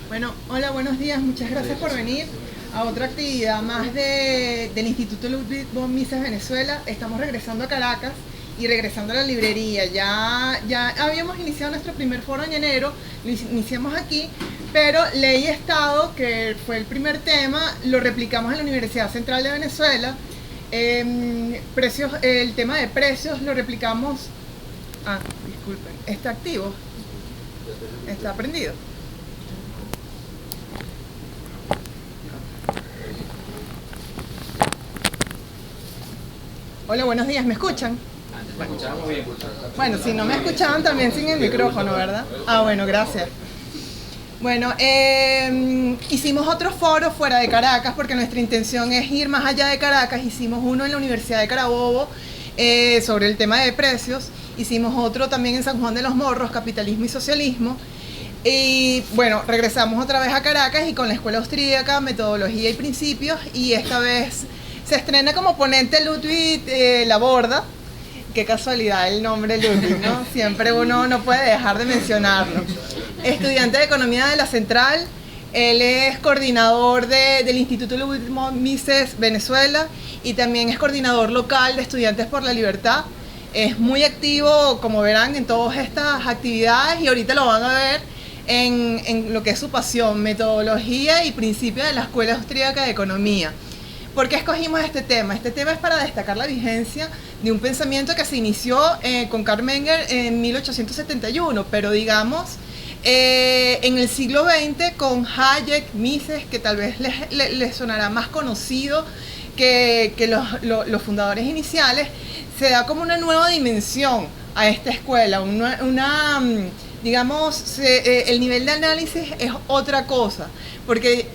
Bueno, hola, buenos días, muchas gracias por venir a otra actividad más del Instituto Ludwig von Mises Venezuela. Estamos regresando a Caracas y regresando a la librería. Ya habíamos iniciado nuestro primer foro en enero, lo iniciamos aquí, pero Ley y Estado, que fue el primer tema, lo replicamos en la Universidad Central de Venezuela. El tema de precios lo replicamos. Disculpen, ¿está activo? ¿Está prendido? Hola, buenos días, ¿me escuchan? Bueno, si no me escuchaban también sin el micrófono, ¿verdad? Bueno, gracias. Bueno, hicimos otro foro fuera de Caracas porque nuestra intención es ir más allá de Caracas. Hicimos uno en la Universidad de Carabobo sobre el tema de precios. Hicimos otro también en San Juan de los Morros, capitalismo y socialismo. Y bueno, regresamos otra vez a Caracas y con la Escuela Austríaca, metodología y principios, y esta vez se estrena como ponente Ludwig Laborda. Qué casualidad el nombre Ludwig, ¿no? Siempre uno no puede dejar de mencionarlo. Estudiante de Economía de la Central, él es coordinador del Instituto Ludwig von Mises Venezuela y también es coordinador local de Estudiantes por la Libertad. Es muy activo, como verán, en todas estas actividades y ahorita lo van a ver en lo que es su pasión, metodología y principios de la Escuela Austríaca de Economía. ¿Por qué escogimos este tema? Este tema es para destacar la vigencia de un pensamiento que se inició con Karl Menger en 1871, pero digamos en el siglo XX con Hayek, Mises, que tal vez les sonará más conocido que los fundadores iniciales. Se da como una nueva dimensión a esta escuela, digamos, el nivel de análisis es otra cosa, porque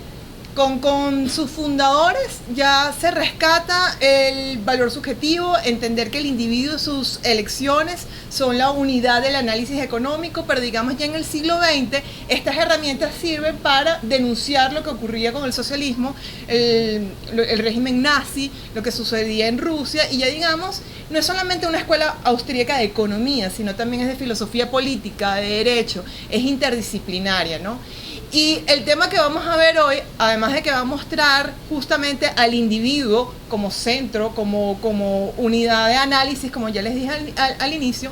con sus fundadores ya se rescata el valor subjetivo, entender que el individuo, sus elecciones son la unidad del análisis económico, pero digamos ya en el siglo XX estas herramientas sirven para denunciar lo que ocurría con el socialismo, el régimen nazi, lo que sucedía en Rusia, y ya digamos, no es solamente una escuela austríaca de economía, sino también es de filosofía política, de derecho, es interdisciplinaria, ¿no? Y el tema que vamos a ver hoy, además de que va a mostrar justamente al individuo como centro, como unidad de análisis, como ya les dije al inicio,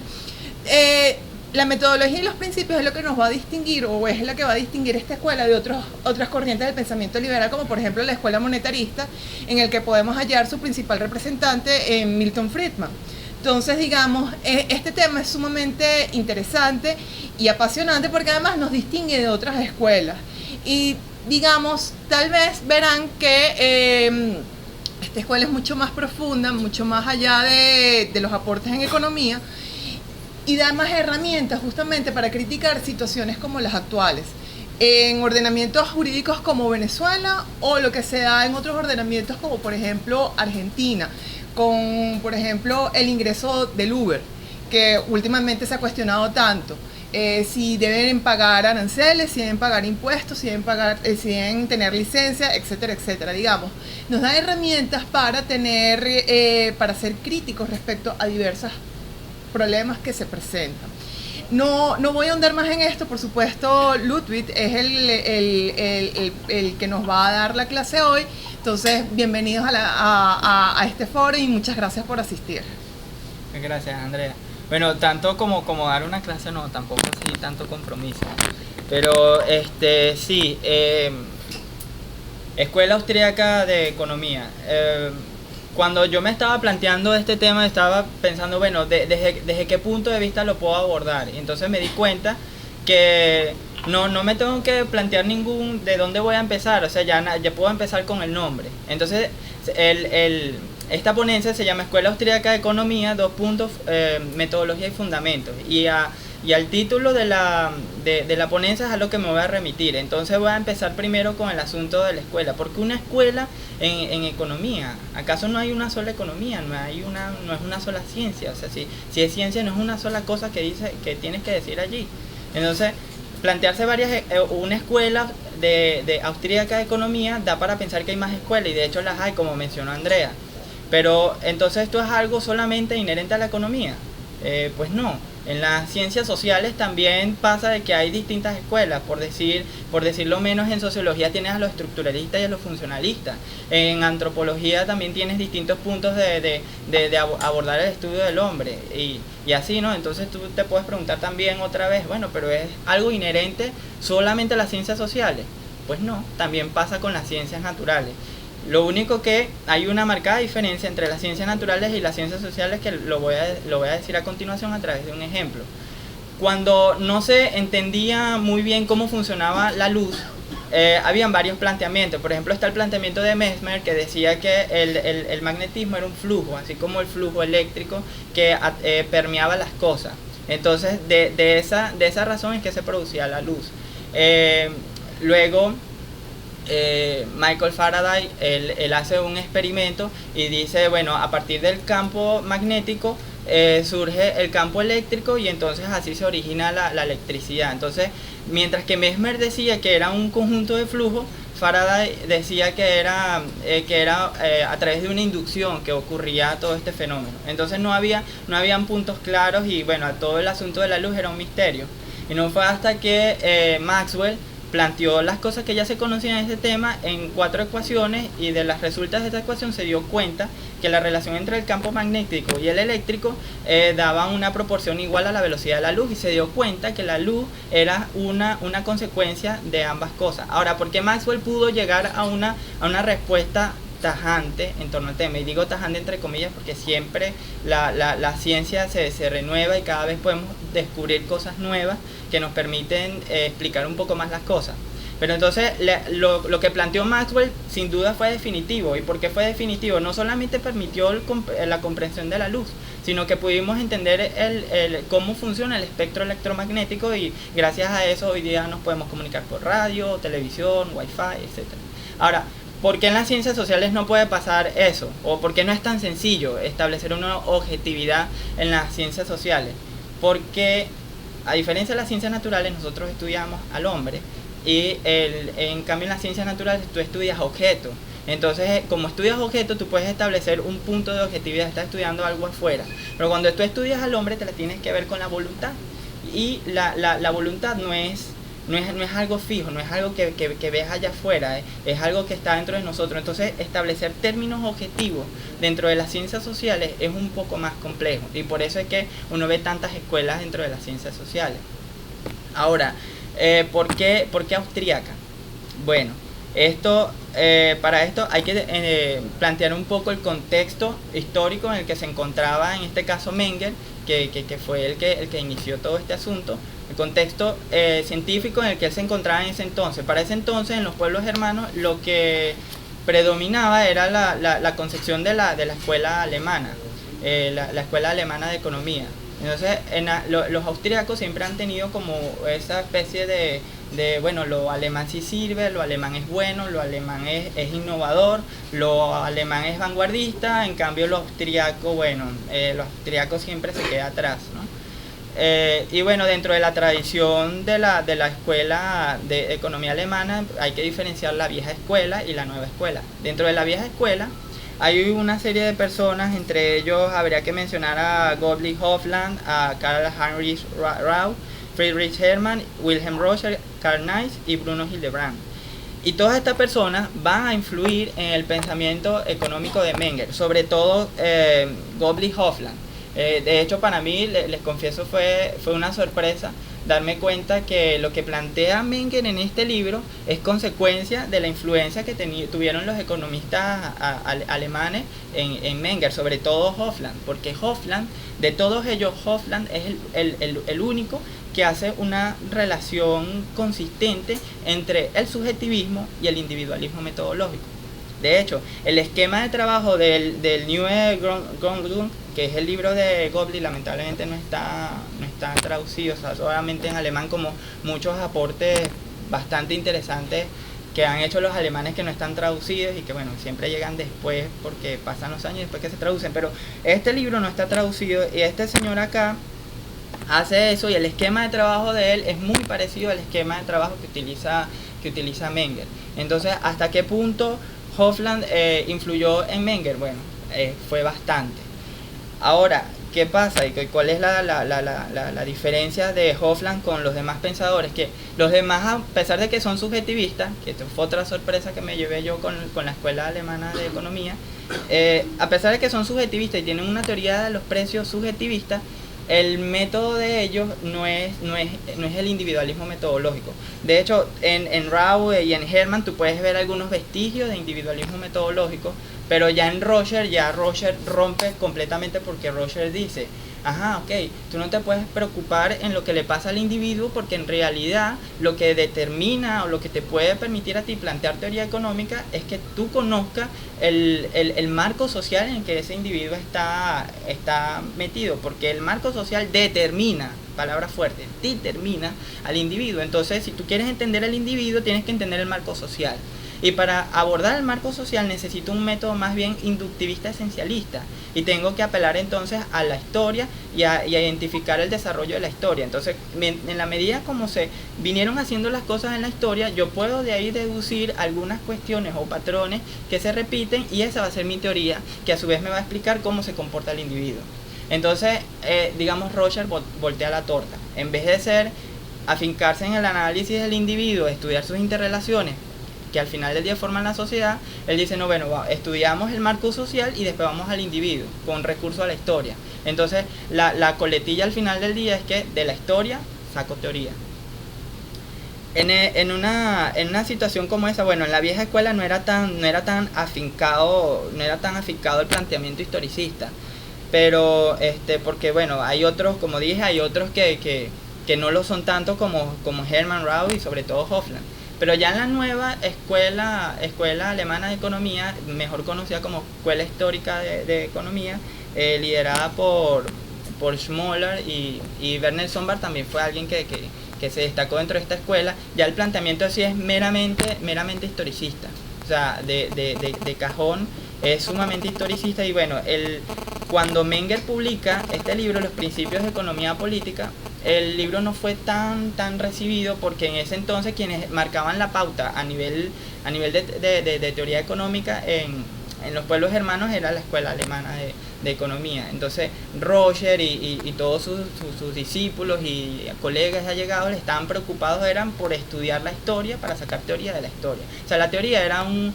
la metodología y los principios es lo que nos va a distinguir, o es la que va a distinguir esta escuela de otras corrientes del pensamiento liberal, como por ejemplo la escuela monetarista, en el que podemos hallar su principal representante en Milton Friedman. Entonces, digamos, este tema es sumamente interesante y apasionante porque además nos distingue de otras escuelas. Y, digamos, tal vez verán que esta escuela es mucho más profunda, mucho más allá de los aportes en economía y da más herramientas justamente para criticar situaciones como las actuales, en ordenamientos jurídicos como Venezuela o lo que se da en otros ordenamientos como, por ejemplo, Argentina, con, por ejemplo, el ingreso del Uber, que últimamente se ha cuestionado tanto, si deben pagar aranceles, si deben pagar impuestos, si deben tener licencia, etcétera, etcétera. Digamos, nos da herramientas para para ser críticos respecto a diversos problemas que se presentan. No voy a ahondar más en esto, por supuesto, Ludwig es el que nos va a dar la clase hoy. Entonces, bienvenidos a este foro y muchas gracias por asistir. Gracias, Andrea. Bueno, tanto como dar una clase, no, tampoco así tanto compromiso. Pero, sí, Escuela Austríaca de Economía. Cuando yo me estaba planteando este tema, estaba pensando, bueno, desde qué punto de vista lo puedo abordar. Y entonces me di cuenta que no me tengo que plantear de dónde voy a empezar, o sea, ya puedo empezar con el nombre. Entonces, esta ponencia se llama Escuela Austríaca de Economía, metodología y fundamentos. Y al título de la ponencia es a lo que me voy a remitir. Entonces voy a empezar primero con el asunto de la escuela. ¿Por qué una escuela en economía? ¿Acaso no hay una sola economía? No es una sola ciencia. O sea, si es ciencia, no es una sola cosa que tienes que decir allí. Entonces, plantearse una escuela de austríaca de economía da para pensar que hay más escuelas, y de hecho las hay, como mencionó Andrea. Pero entonces esto es algo solamente inherente a la economía. Pues no. En las ciencias sociales también pasa de que hay distintas escuelas, por decirlo menos. En sociología tienes a los estructuralistas y a los funcionalistas. En antropología también tienes distintos puntos de abordar el estudio del hombre, y así, ¿no? Entonces tú te puedes preguntar también otra vez, bueno, pero ¿es algo inherente solamente a las ciencias sociales? Pues no, también pasa con las ciencias naturales. Lo único que hay una marcada diferencia entre las ciencias naturales y las ciencias sociales, que lo voy a decir a continuación a través de un ejemplo. Cuando no se entendía muy bien cómo funcionaba la luz, habían varios planteamientos. Por ejemplo, está el planteamiento de Mesmer, que decía que el magnetismo era un flujo, así como el flujo eléctrico que permeaba las cosas. Entonces, de esa razón es que se producía la luz. Luego, Michael Faraday, él hace un experimento y dice, bueno, a partir del campo magnético surge el campo eléctrico, y entonces así se origina la electricidad. Entonces, mientras que Mesmer decía que era un conjunto de flujo, Faraday decía que era a través de una inducción que ocurría todo este fenómeno. Entonces no habían puntos claros, y bueno, todo el asunto de la luz era un misterio. Y no fue hasta que Maxwell planteó las cosas que ya se conocían en este tema en 4 ecuaciones, y de las resultas de esta ecuación se dio cuenta que la relación entre el campo magnético y el eléctrico daba una proporción igual a la velocidad de la luz, y se dio cuenta que la luz era una consecuencia de ambas cosas. Ahora, ¿por qué Maxwell pudo llegar a una respuesta tajante en torno al tema? Y digo tajante entre comillas porque siempre la ciencia se renueva, y cada vez podemos descubrir cosas nuevas que nos permiten explicar un poco más las cosas. Pero entonces lo que planteó Maxwell sin duda fue definitivo. ¿Y por qué fue definitivo? No solamente permitió la comprensión de la luz, sino que pudimos entender cómo funciona el espectro electromagnético, y gracias a eso hoy día nos podemos comunicar por radio, televisión, wifi, etc. Ahora, ¿por qué en las ciencias sociales no puede pasar eso? ¿O por qué no es tan sencillo establecer una objetividad en las ciencias sociales? Porque a diferencia de las ciencias naturales, nosotros estudiamos al hombre, y en cambio en las ciencias naturales tú estudias objetos. Entonces, como estudias objetos, tú puedes establecer un punto de objetividad, estás estudiando algo afuera. Pero cuando tú estudias al hombre, te la tienes que ver con la voluntad. Y la voluntad no es algo fijo, no es algo que ves allá afuera, es algo que está dentro de nosotros. Entonces, establecer términos objetivos dentro de las ciencias sociales es un poco más complejo, y por eso es que uno ve tantas escuelas dentro de las ciencias sociales. Ahora, ¿por qué austríaca? Bueno, para esto hay que plantear un poco el contexto histórico en el que se encontraba, en este caso Mengel, que fue el que inició todo este asunto. El contexto científico en el que él se encontraba en ese entonces. Para ese entonces, en los pueblos germanos, lo que predominaba era la concepción de la escuela alemana, la escuela alemana de economía. Entonces, los austríacos siempre han tenido como esa especie de bueno, lo alemán sí sirve, lo alemán es bueno, lo alemán es innovador, lo alemán es vanguardista. En cambio, lo austríaco, bueno, los austríacos siempre se queda atrás, ¿no? Y bueno, dentro de la tradición de la escuela de economía alemana hay que diferenciar la vieja escuela y la nueva escuela. Dentro de la vieja escuela hay una serie de personas, entre ellos habría que mencionar a Gottlieb Hofland, a Karl Heinrich Rau, Friedrich Hermann, Wilhelm Roscher, Karl Neitz y Bruno Hildebrand. Y todas estas personas van a influir en el pensamiento económico de Menger, sobre todo Gottlieb Hofland. De hecho, para mí, les confieso, fue una sorpresa darme cuenta que lo que plantea Menger en este libro es consecuencia de la influencia que tuvieron los economistas alemanes en Menger, sobre todo Hofland, porque Hofland, de todos ellos, Hofland es el único que hace una relación consistente entre el subjetivismo y el individualismo metodológico. De hecho, el esquema de trabajo del Neue Grundordnung, que es el libro de Gottlieb, lamentablemente no está traducido, o sea, solamente en alemán, como muchos aportes bastante interesantes que han hecho los alemanes que no están traducidos, y que bueno, siempre llegan después porque pasan los años después que se traducen. Pero este libro no está traducido, y este señor acá hace eso, y el esquema de trabajo de él es muy parecido al esquema de trabajo que utiliza que utiliza Menger. Entonces, ¿hasta qué punto Hofland influyó en Menger? Bueno, fue bastante. Ahora, ¿qué pasa? ¿Y cuál es la diferencia de Hofland con los demás pensadores? Que los demás, a pesar de que son subjetivistas, que esto fue otra sorpresa que me llevé yo con la Escuela Alemana de Economía, a pesar de que son subjetivistas y tienen una teoría de los precios subjetivista, el método de ellos no es el individualismo metodológico. De hecho, en Rao y en Herman tú puedes ver algunos vestigios de individualismo metodológico, pero ya en Roger rompe completamente, porque Roger dice, tú no te puedes preocupar en lo que le pasa al individuo, porque en realidad lo que determina o lo que te puede permitir a ti plantear teoría económica es que tú conozcas el marco social en que ese individuo está metido, porque el marco social determina, palabra fuerte, determina al individuo. Entonces, si tú quieres entender al individuo, tienes que entender el marco social. Y para abordar el marco social necesito un método más bien inductivista esencialista, y tengo que apelar entonces a la historia y a identificar el desarrollo de la historia. Entonces, en la medida como se vinieron haciendo las cosas en la historia, yo puedo de ahí deducir algunas cuestiones o patrones que se repiten, y esa va a ser mi teoría, que a su vez me va a explicar cómo se comporta el individuo. Entonces, digamos, Roger voltea la torta. En vez de afincarse en el análisis del individuo, estudiar sus interrelaciones, que al final del día forman la sociedad, él dice, estudiamos el marco social y después vamos al individuo, con recurso a la historia. Entonces, la coletilla al final del día es que de la historia saco teoría. En una situación como esa, en la vieja escuela no era tan afincado el planteamiento historicista, pero porque hay otros, como dije, hay otros que no lo son tanto como Hermann, Rao y sobre todo Hofland. Pero ya en la nueva escuela alemana de economía, mejor conocida como Escuela Histórica de Economía, liderada por Schmoller, y Werner Sombart también fue alguien que se destacó dentro de esta escuela, ya el planteamiento así es meramente historicista. O sea, de cajón es sumamente historicista. Y cuando Menger publica este libro, Los Principios de Economía Política, el libro no fue tan recibido, porque en ese entonces quienes marcaban la pauta a nivel de teoría económica en los pueblos germanos era la Escuela Alemana de Economía. Entonces Roger y todos sus discípulos y colegas allegados estaban preocupados por estudiar la historia para sacar teoría de la historia. O sea, la teoría era un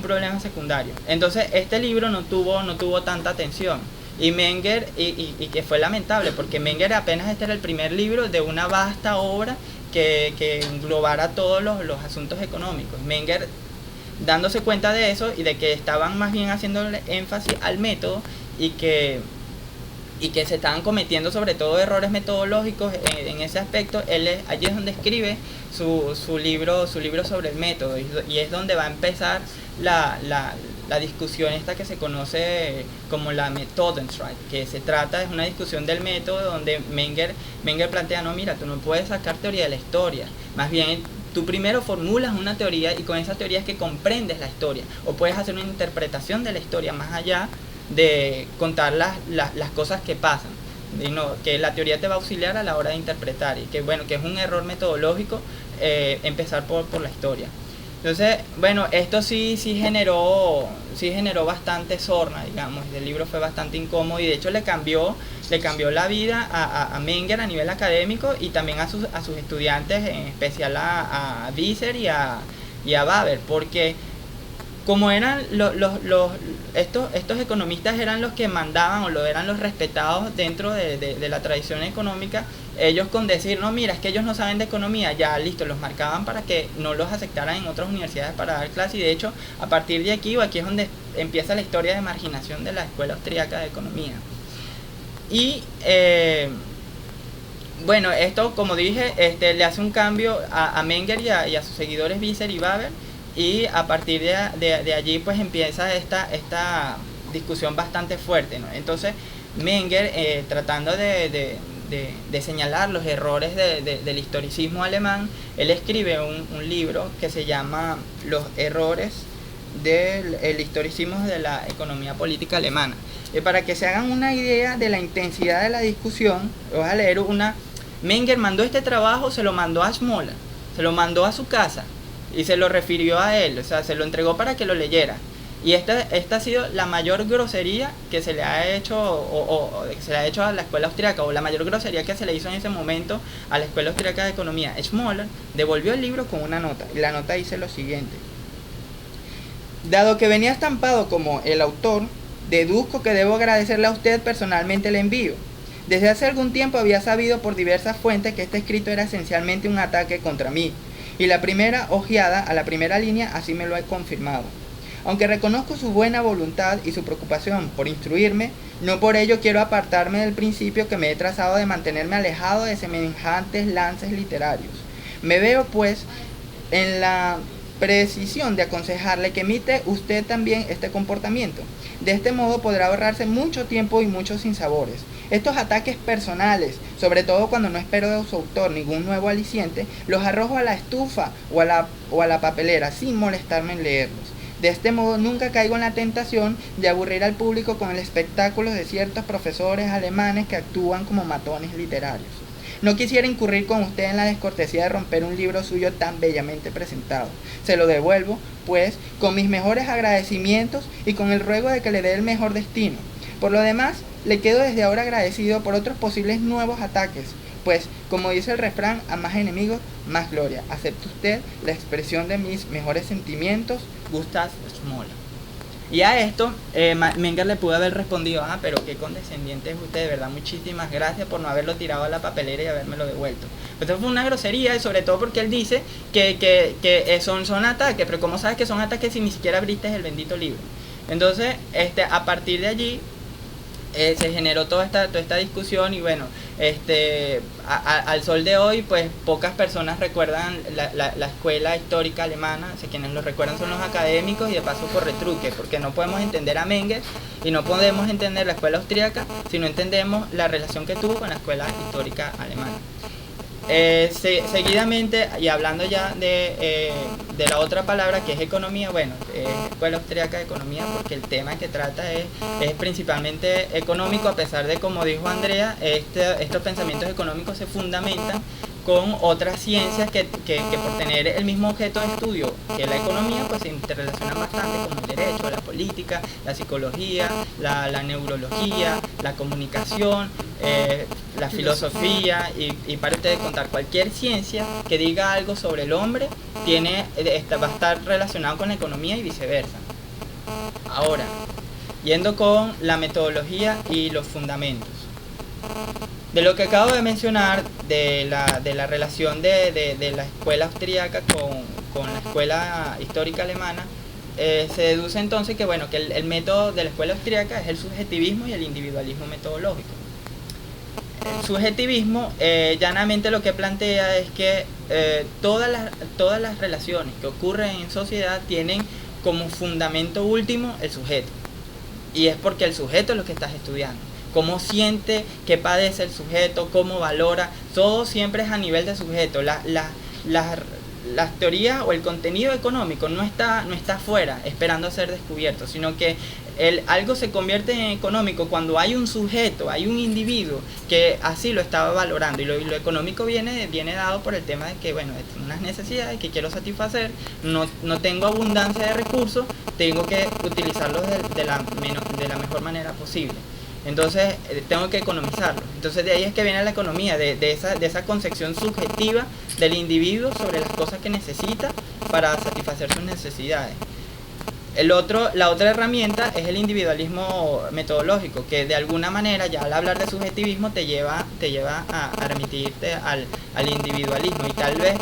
problema secundario. Entonces este libro no tuvo tanta atención. Y Menger, y que fue lamentable, porque Menger apenas este era el primer libro de una vasta obra que englobara todos los asuntos económicos. Menger, dándose cuenta de eso y de que estaban más bien haciéndole énfasis al método, y que se estaban cometiendo sobre todo errores metodológicos en ese aspecto, allí es donde escribe su libro sobre el método, y es donde va a empezar la discusión esta que se conoce como la Methodenstreit, que es una discusión del método, donde Menger plantea, tú no puedes sacar teoría de la historia, más bien tú primero formulas una teoría, y con esa teoría es que comprendes la historia, o puedes hacer una interpretación de la historia más allá de contar las cosas que pasan, que la teoría te va a auxiliar a la hora de interpretar, y que es un error metodológico empezar por la historia. Entonces, esto sí generó bastante sorna, digamos. El libro fue bastante incómodo, y de hecho le cambió la vida a Menger a nivel académico, y también a sus estudiantes, en especial a Wieser y a Baber, porque como eran estos economistas eran los que mandaban, o eran los respetados dentro de la tradición económica, ellos con decir, es que ellos no saben de economía, ya listo, los marcaban para que no los aceptaran en otras universidades para dar clases. Y de hecho, a partir de aquí es donde empieza la historia de marginación de la Escuela Austríaca de Economía. Y esto, como dije, le hace un cambio a Menger y a sus seguidores Wieser y Baber, y a partir de allí pues empieza esta discusión bastante fuerte, ¿no? Entonces Menger, tratando de señalar los errores del historicismo alemán, él escribe un libro que se llama Los errores del historicismo de la economía política alemana. Y para que se hagan una idea de la intensidad de la discusión, voy a leer Menger mandó este trabajo, se lo mandó a Schmoller, se lo mandó a su casa, y se lo refirió a él, o sea, se lo entregó para que lo leyera. Y esta ha sido la mayor grosería que se le ha hecho o se le ha hecho a la escuela austríaca, o la mayor grosería que se le hizo en ese momento a la escuela austríaca de economía. Schmoller devolvió el libro con una nota, y la nota dice lo siguiente: dado que venía estampado como el autor, deduzco que debo agradecerle a usted personalmente el envío. Desde hace algún tiempo había sabido por diversas fuentes que este escrito era esencialmente un ataque contra mí, y la primera ojeada a la primera línea así me lo ha confirmado. Aunque reconozco su buena voluntad y su preocupación por instruirme, no por ello quiero apartarme del principio que me he trazado de mantenerme alejado de semejantes lances literarios. Me veo, pues, en la precisión de aconsejarle que imite usted también este comportamiento. De este modo podrá ahorrarse mucho tiempo y muchos sinsabores. Estos ataques personales, sobre todo cuando no espero de su autor ningún nuevo aliciente, los arrojo a la estufa o a la papelera sin molestarme en leerlos. De este modo nunca caigo en la tentación de aburrir al público con el espectáculo de ciertos profesores alemanes que actúan como matones literarios. No quisiera incurrir con usted en la descortesía de romper un libro suyo tan bellamente presentado. Se lo devuelvo, pues, con mis mejores agradecimientos y con el ruego de que le dé el mejor destino. Por lo demás, le quedo desde ahora agradecido por otros posibles nuevos ataques, pues, como dice el refrán, a más enemigos, más gloria. Acepte usted la expresión de mis mejores sentimientos, Gustav Schmoller. Y a esto, Menger le pudo haber respondido: pero qué condescendiente es usted, de verdad, muchísimas gracias por no haberlo tirado a la papelera y habérmelo devuelto. Pero fue una grosería, y sobre todo porque él dice que son ataques, pero ¿cómo sabes que son ataques si ni siquiera abriste el bendito libro? Entonces, a partir de allí, se generó toda esta discusión, y bueno, al sol de hoy, pues pocas personas recuerdan la escuela histórica alemana. O sea, quienes lo recuerdan son los académicos, y de paso por retruque, porque no podemos entender a Menger y no podemos entender la escuela austríaca si no entendemos la relación que tuvo con la escuela histórica alemana. Seguidamente, y hablando ya de la otra palabra, que es economía, bueno, escuela austríaca de economía, porque el tema que trata es principalmente económico, a pesar de, como dijo Andrea, estos pensamientos económicos se fundamentan con otras ciencias que por tener el mismo objeto de estudio que la economía, pues se interrelacionan bastante, como el derecho, la política, la psicología, la neurología, la comunicación, la filosofía, y para ustedes contar, cualquier ciencia que diga algo sobre el hombre va a estar relacionado con la economía y viceversa. Ahora, yendo con la metodología y los fundamentos. De lo que acabo de mencionar, de la relación de la escuela austríaca con la escuela histórica alemana, se deduce entonces que, bueno, que el método de la escuela austríaca es el subjetivismo y el individualismo metodológico. El subjetivismo, llanamente lo que plantea es que todas las relaciones que ocurren en sociedad tienen como fundamento último el sujeto, y es porque el sujeto es lo que estás estudiando. Cómo siente, qué padece el sujeto, cómo valora, todo siempre es a nivel de sujeto. Las teorías o el contenido económico no está fuera esperando a ser descubierto, sino que algo se convierte en económico cuando hay un sujeto, hay un individuo que así lo estaba valorando, y lo económico viene dado por el tema de que, bueno, tengo unas necesidades que quiero satisfacer, no tengo abundancia de recursos, tengo que utilizarlos de la mejor manera posible. Entonces tengo que economizarlo. Entonces de ahí es que viene la economía, de esa concepción subjetiva del individuo sobre las cosas que necesita para satisfacer sus necesidades. La otra herramienta es el individualismo metodológico, que de alguna manera, ya al hablar de subjetivismo, te lleva a remitirte al individualismo. Y tal vez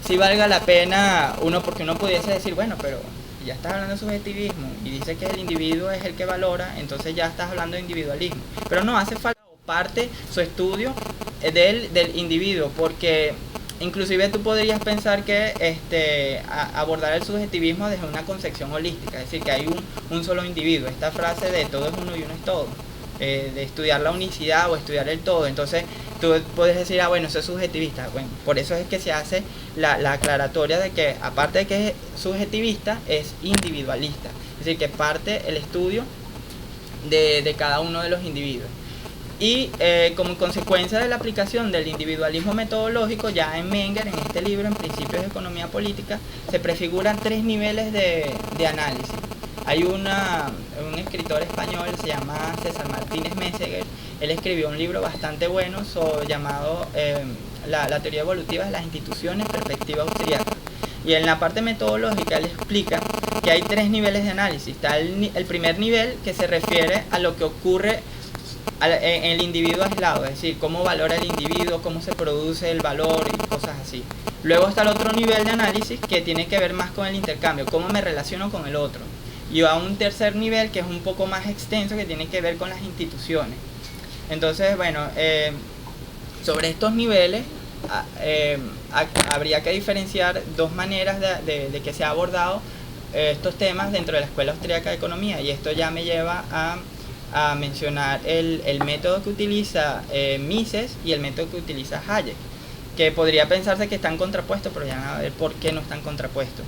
sí valga la pena porque uno pudiese decir, bueno, pero ya estás hablando de subjetivismo y dice que el individuo es el que valora, entonces ya estás hablando de individualismo. Pero no, hace falta parte su estudio del individuo, porque inclusive tú podrías pensar que abordar el subjetivismo desde una concepción holística, es decir, que hay un solo individuo. Esta frase de todo es uno y uno es todo, de estudiar la unicidad o estudiar el todo. Entonces tú puedes decir, bueno, eso es subjetivista. Bueno, por eso es que se hace la aclaratoria de que, aparte de que es subjetivista, es individualista, es decir, que parte el estudio de cada uno de los individuos. Y como consecuencia de la aplicación del individualismo metodológico, ya en Menger, en este libro, en Principios de Economía Política, se prefiguran 3 niveles de análisis. Hay un escritor español, se llama César Martínez Meseguer. Él escribió un libro bastante bueno llamado la teoría evolutiva de las instituciones, perspectiva austríaca. Y en la parte metodológica él explica que hay 3 niveles de análisis. Está el primer nivel, que se refiere a lo que ocurre en el individuo aislado, es decir, cómo valora el individuo, cómo se produce el valor y cosas así. Luego está el otro nivel de análisis, que tiene que ver más con el intercambio, cómo me relaciono con el otro. Y va a un tercer nivel, que es un poco más extenso, que tiene que ver con las instituciones. Entonces, bueno, sobre estos niveles habría que diferenciar 2 maneras de que se ha abordado estos temas dentro de la Escuela Austríaca de Economía, y esto ya me lleva a mencionar el método que utiliza Mises y el método que utiliza Hayek, que podría pensarse que están contrapuestos, pero ya van a ver por qué no están contrapuestos.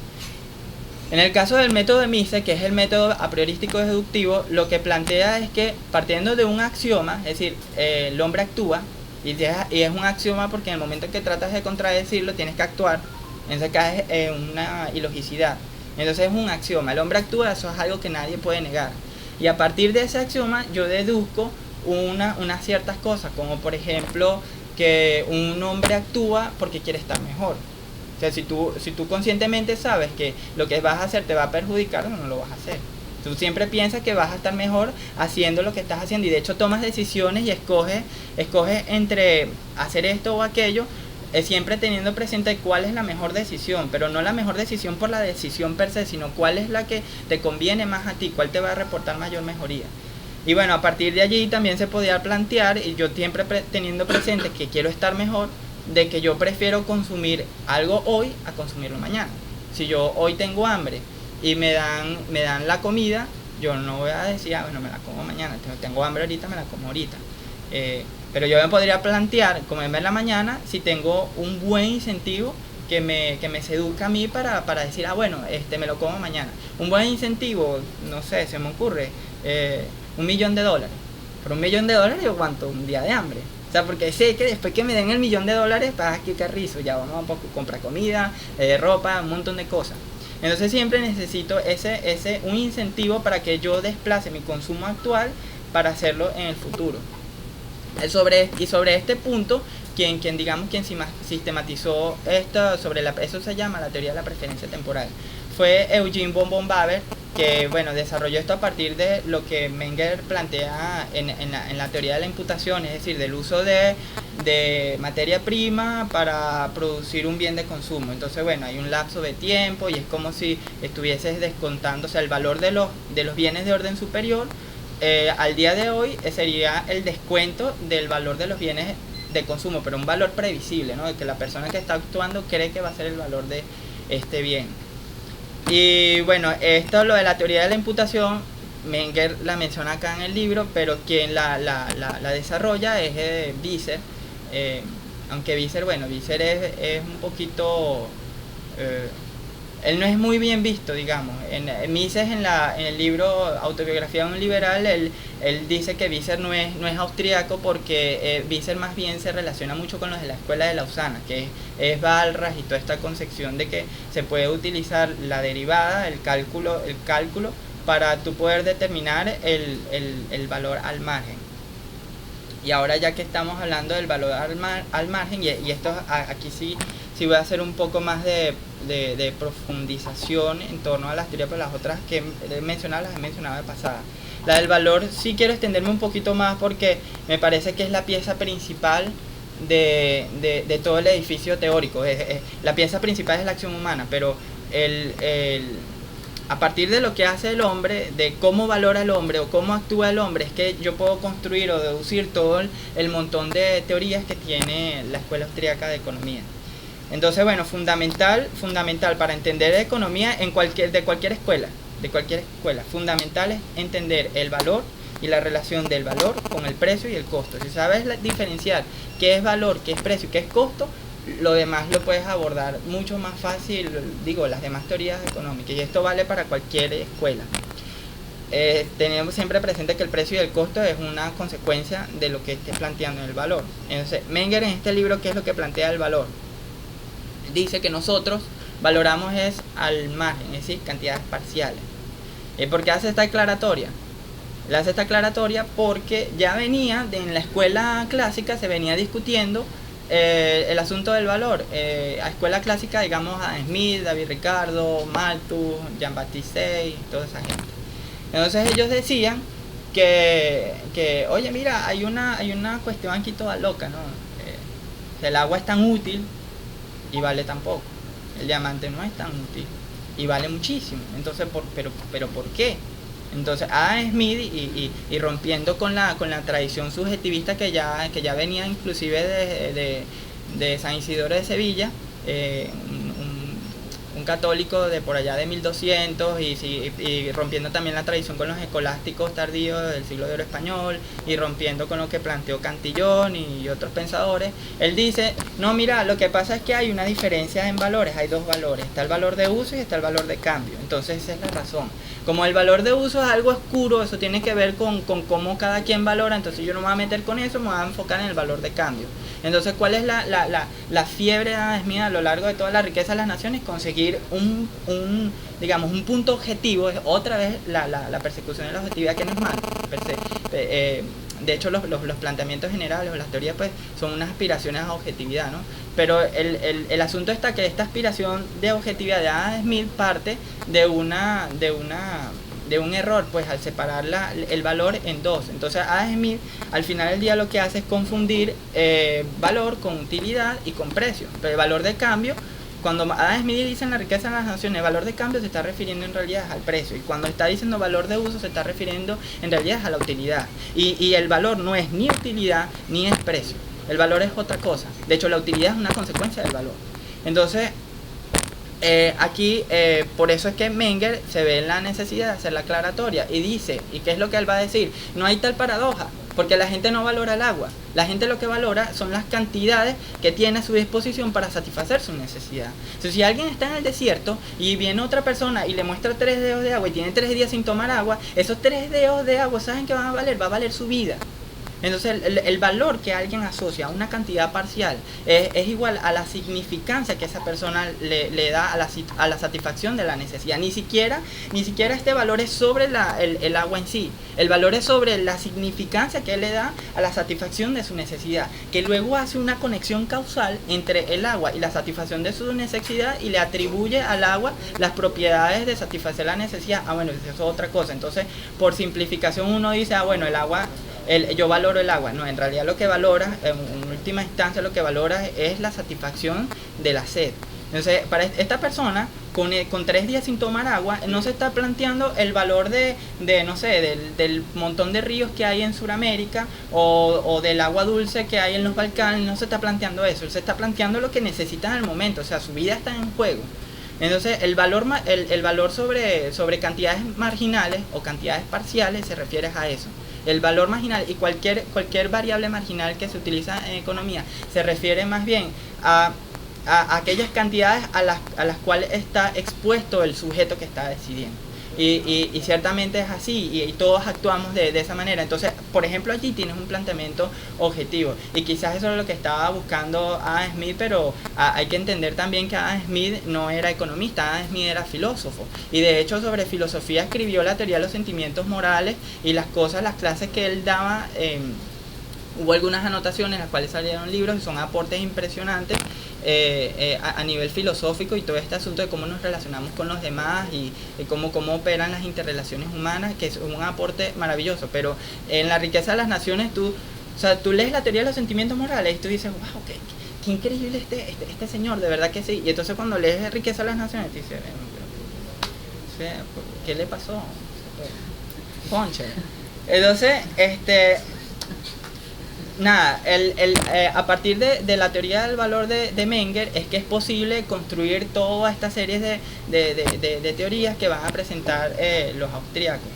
En el caso del método de Mises, que es el método a priorístico deductivo, lo que plantea es que, partiendo de un axioma, es decir, el hombre actúa, y es un axioma porque en el momento en que tratas de contradecirlo tienes que actuar, entonces caes en una ilogicidad. Entonces es un axioma, el hombre actúa, eso es algo que nadie puede negar. Y a partir de ese axioma yo deduzco unas ciertas cosas, como por ejemplo que un hombre actúa porque quiere estar mejor. O sea, si tú conscientemente sabes que lo que vas a hacer te va a perjudicar, no lo vas a hacer. Tú siempre piensas que vas a estar mejor haciendo lo que estás haciendo, y de hecho tomas decisiones y escoges entre hacer esto o aquello, siempre teniendo presente cuál es la mejor decisión, pero no la mejor decisión por la decisión per se, sino cuál es la que te conviene más a ti, cuál te va a reportar mayor mejoría. Y bueno, a partir de allí también se podía plantear, y yo siempre teniendo presente que quiero estar mejor, de que yo prefiero consumir algo hoy a consumirlo mañana. Si yo hoy tengo hambre y me dan la comida, yo no voy a decir, bueno, me la como mañana, tengo hambre ahorita, me la como ahorita. Pero yo me podría plantear comerme en la mañana si tengo un buen incentivo que me seduzca a mí para decir, bueno, me lo como mañana. Un buen incentivo, no sé, se me ocurre, $1.000.000. Por $1.000.000 yo aguanto un día de hambre. O sea, porque sé que después que me den el $1.000.000, para que carrizo, ya vamos a comprar comida, ropa, un montón de cosas. Entonces siempre necesito un incentivo para que yo desplace mi consumo actual para hacerlo en el futuro. Sobre este punto, quien sistematizó esto eso se llama la teoría de la preferencia temporal, fue Eugene von Baber, que bueno, desarrolló esto a partir de lo que Menger plantea en la teoría de la imputación, es decir, del uso de materia prima para producir un bien de consumo. Entonces bueno, hay un lapso de tiempo y es como si estuvieses descontando, o sea, el valor de los bienes de orden superior al día de hoy sería el descuento del valor de los bienes de consumo, pero un valor previsible, ¿no? De que la persona que está actuando cree que va a ser el valor de este bien. Y bueno, esto, lo de la teoría de la imputación, Menger la menciona acá en el libro, pero quien la desarrolla es Visser, aunque Visser es un poquito... él no es muy bien visto, digamos. Mises en el libro Autobiografía de un liberal, él dice que Visser no es austriaco porque Visser más bien se relaciona mucho con los de la escuela de Lausana, que es Walras y toda esta concepción de que se puede utilizar la derivada, el cálculo para tú poder determinar el valor al margen. Y ahora, ya que estamos hablando del valor al margen, y esto aquí sí voy a hacer un poco más de profundización en torno a las teorías, pero las otras que he mencionado las he mencionado de pasada. La del valor sí quiero extenderme un poquito más porque me parece que es la pieza principal de todo el edificio teórico. La pieza principal es la acción humana, pero a partir de lo que hace el hombre, de cómo valora el hombre o cómo actúa el hombre, es que yo puedo construir o deducir todo el montón de teorías que tiene la Escuela Austríaca de Economía. Entonces, bueno, fundamental para entender economía de cualquier escuela, fundamental es entender el valor y la relación del valor con el precio y el costo. Si sabes diferenciar qué es valor, qué es precio y qué es costo, lo demás lo puedes abordar mucho más fácil, las demás teorías económicas, y esto vale para cualquier escuela. tenemos siempre presente que el precio y el costo es una consecuencia de lo que estés planteando en el valor. Entonces, Menger en este libro, ¿qué es lo que plantea el valor? Dice que nosotros valoramos es al margen, es decir, cantidades parciales. ¿Por qué hace esta aclaratoria? Le hace esta aclaratoria porque ya venía, en la escuela clásica se venía discutiendo el asunto del valor. A escuela clásica, digamos, a Smith, David Ricardo, Malthus, Jean-Baptiste, toda esa gente. Entonces ellos decían que oye, mira, hay una cuestión aquí toda loca, ¿no? El agua es tan útil y vale tan poco. El diamante no es tan útil y vale muchísimo. Entonces, pero ¿por qué? Entonces, Adam Smith y rompiendo con la tradición subjetivista que ya venía inclusive de San Isidoro de Sevilla, un católico de por allá de 1200 y rompiendo también la tradición con los escolásticos tardíos del siglo de oro español y rompiendo con lo que planteó Cantillon y otros pensadores. Él dice, no, mira, lo que pasa es que hay una diferencia en valores, hay dos valores, está el valor de uso y está el valor de cambio. Entonces esa es la razón. Como el valor de uso es algo oscuro, eso tiene que ver con cómo cada quien valora, entonces yo no me voy a meter con eso, me voy a enfocar en el valor de cambio. Entonces, ¿cuál es la fiebre de Adam Smith a lo largo de toda la riqueza de las naciones? Conseguir un punto objetivo, es otra vez la persecución de la objetividad, que no es malo. De hecho, los planteamientos generales o las teorías pues son unas aspiraciones a objetividad, ¿no? Pero el asunto está que esta aspiración de objetividad de Adam Smith parte de un error, pues al separar el valor en dos. Entonces Adam Smith al final del día lo que hace es confundir valor con utilidad y con precio. Pero el valor de cambio, cuando Adam Smith dice en la riqueza de las naciones, valor de cambio se está refiriendo en realidad al precio. Y cuando está diciendo valor de uso se está refiriendo en realidad a la utilidad. Y el valor no es ni utilidad ni es precio. El valor es otra cosa. De hecho, la utilidad es una consecuencia del valor. Entonces, aquí, por eso es que Menger se ve en la necesidad de hacer la aclaratoria y dice, ¿y qué es lo que él va a decir? No hay tal paradoja, porque la gente no valora el agua. La gente lo que valora son las cantidades que tiene a su disposición para satisfacer su necesidad. Entonces, si alguien está en el desierto y viene otra persona y le muestra 3 dedos de agua y tiene 3 días sin tomar agua, esos 3 dedos de agua, ¿saben qué van a valer? Va a valer su vida. Entonces el valor que alguien asocia a una cantidad parcial es igual a la significancia que esa persona le da a la satisfacción de la necesidad. Ni siquiera este valor es sobre el agua en sí. El valor es sobre la significancia que él le da a la satisfacción de su necesidad, que luego hace una conexión causal entre el agua y la satisfacción de su necesidad y le atribuye al agua las propiedades de satisfacer la necesidad. Bueno, eso es otra cosa. Entonces, por simplificación uno dice, bueno, el agua... yo valoro el agua. No, en realidad lo que valora, en última instancia lo que valora es la satisfacción de la sed. Entonces, para esta persona, con 3 días sin tomar agua, no se está planteando el valor no sé, del montón de ríos que hay en Sudamérica o del agua dulce que hay en los Balcanes. No se está planteando eso, él se está planteando lo que necesita en el momento, o sea, su vida está en juego. Entonces, el valor sobre cantidades marginales o cantidades parciales se refiere a eso. El valor marginal y cualquier variable marginal que se utiliza en economía se refiere más bien a aquellas cantidades a las cuales está expuesto el sujeto que está decidiendo. Y ciertamente es así, y todos actuamos de esa manera. Entonces, por ejemplo, allí tienes un planteamiento objetivo, y quizás eso es lo que estaba buscando Adam Smith, pero hay que entender también que Adam Smith no era economista, Adam Smith era filósofo, y de hecho sobre filosofía escribió la teoría de los sentimientos morales y las clases que él daba. Hubo algunas anotaciones en las cuales salieron libros y son aportes impresionantes a nivel filosófico, y todo este asunto de cómo nos relacionamos con los demás y cómo operan las interrelaciones humanas, que es un aporte maravilloso. Pero en la riqueza de las naciones tú lees la teoría de los sentimientos morales y tú dices, wow, qué increíble este señor, de verdad que sí. Y entonces cuando lees riqueza de las naciones te dices, ¿qué le pasó? Ponche. Entonces, nada, a partir de la teoría del valor de Menger es que es posible construir toda esta serie de teorías que van a presentar los austríacos.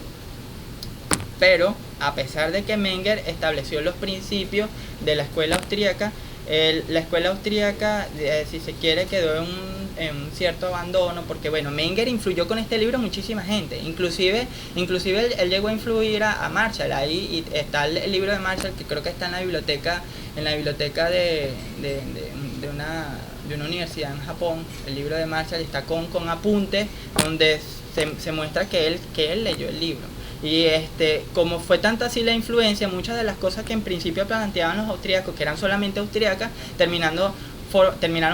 Pero a pesar de que Menger estableció los principios de la escuela austríaca, la escuela austríaca, si se quiere, quedó en un cierto abandono, porque bueno, Menger influyó con este libro muchísima gente, inclusive él llegó a influir a Marshall. Ahí está el libro de Marshall, que creo que está en la biblioteca de una universidad en Japón. El libro de Marshall está con apuntes donde se muestra que él leyó el libro. Y como fue tanta así la influencia, muchas de las cosas que en principio planteaban los austríacos, que eran solamente austríacas, terminaron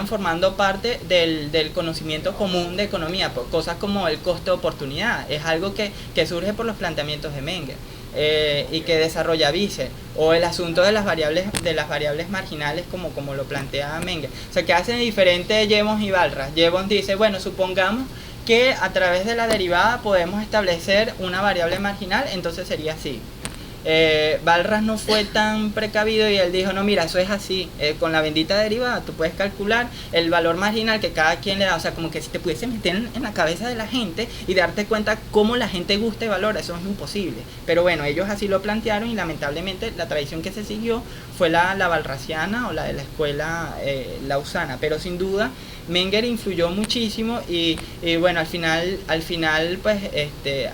formando parte del conocimiento común de economía, cosas como el costo de oportunidad. Es algo que surge por los planteamientos de Menger. Y que desarrolla Visser, o el asunto de las variables marginales, como lo plantea Menger. O sea, que hacen diferente Jevons y Walras. Jevons dice, bueno, supongamos que a través de la derivada podemos establecer una variable marginal, entonces sería así. Walras no fue tan precavido y él dijo, no, mira, eso es así, con la bendita derivada tú puedes calcular el valor marginal que cada quien le da. O sea, como que si te pudiese meter en la cabeza de la gente y darte cuenta cómo la gente gusta y valora, eso es imposible. Pero bueno, ellos así lo plantearon, y lamentablemente la tradición que se siguió fue la walrasiana, o la de la escuela lausana. Pero sin duda Menger influyó muchísimo, y bueno, al final pues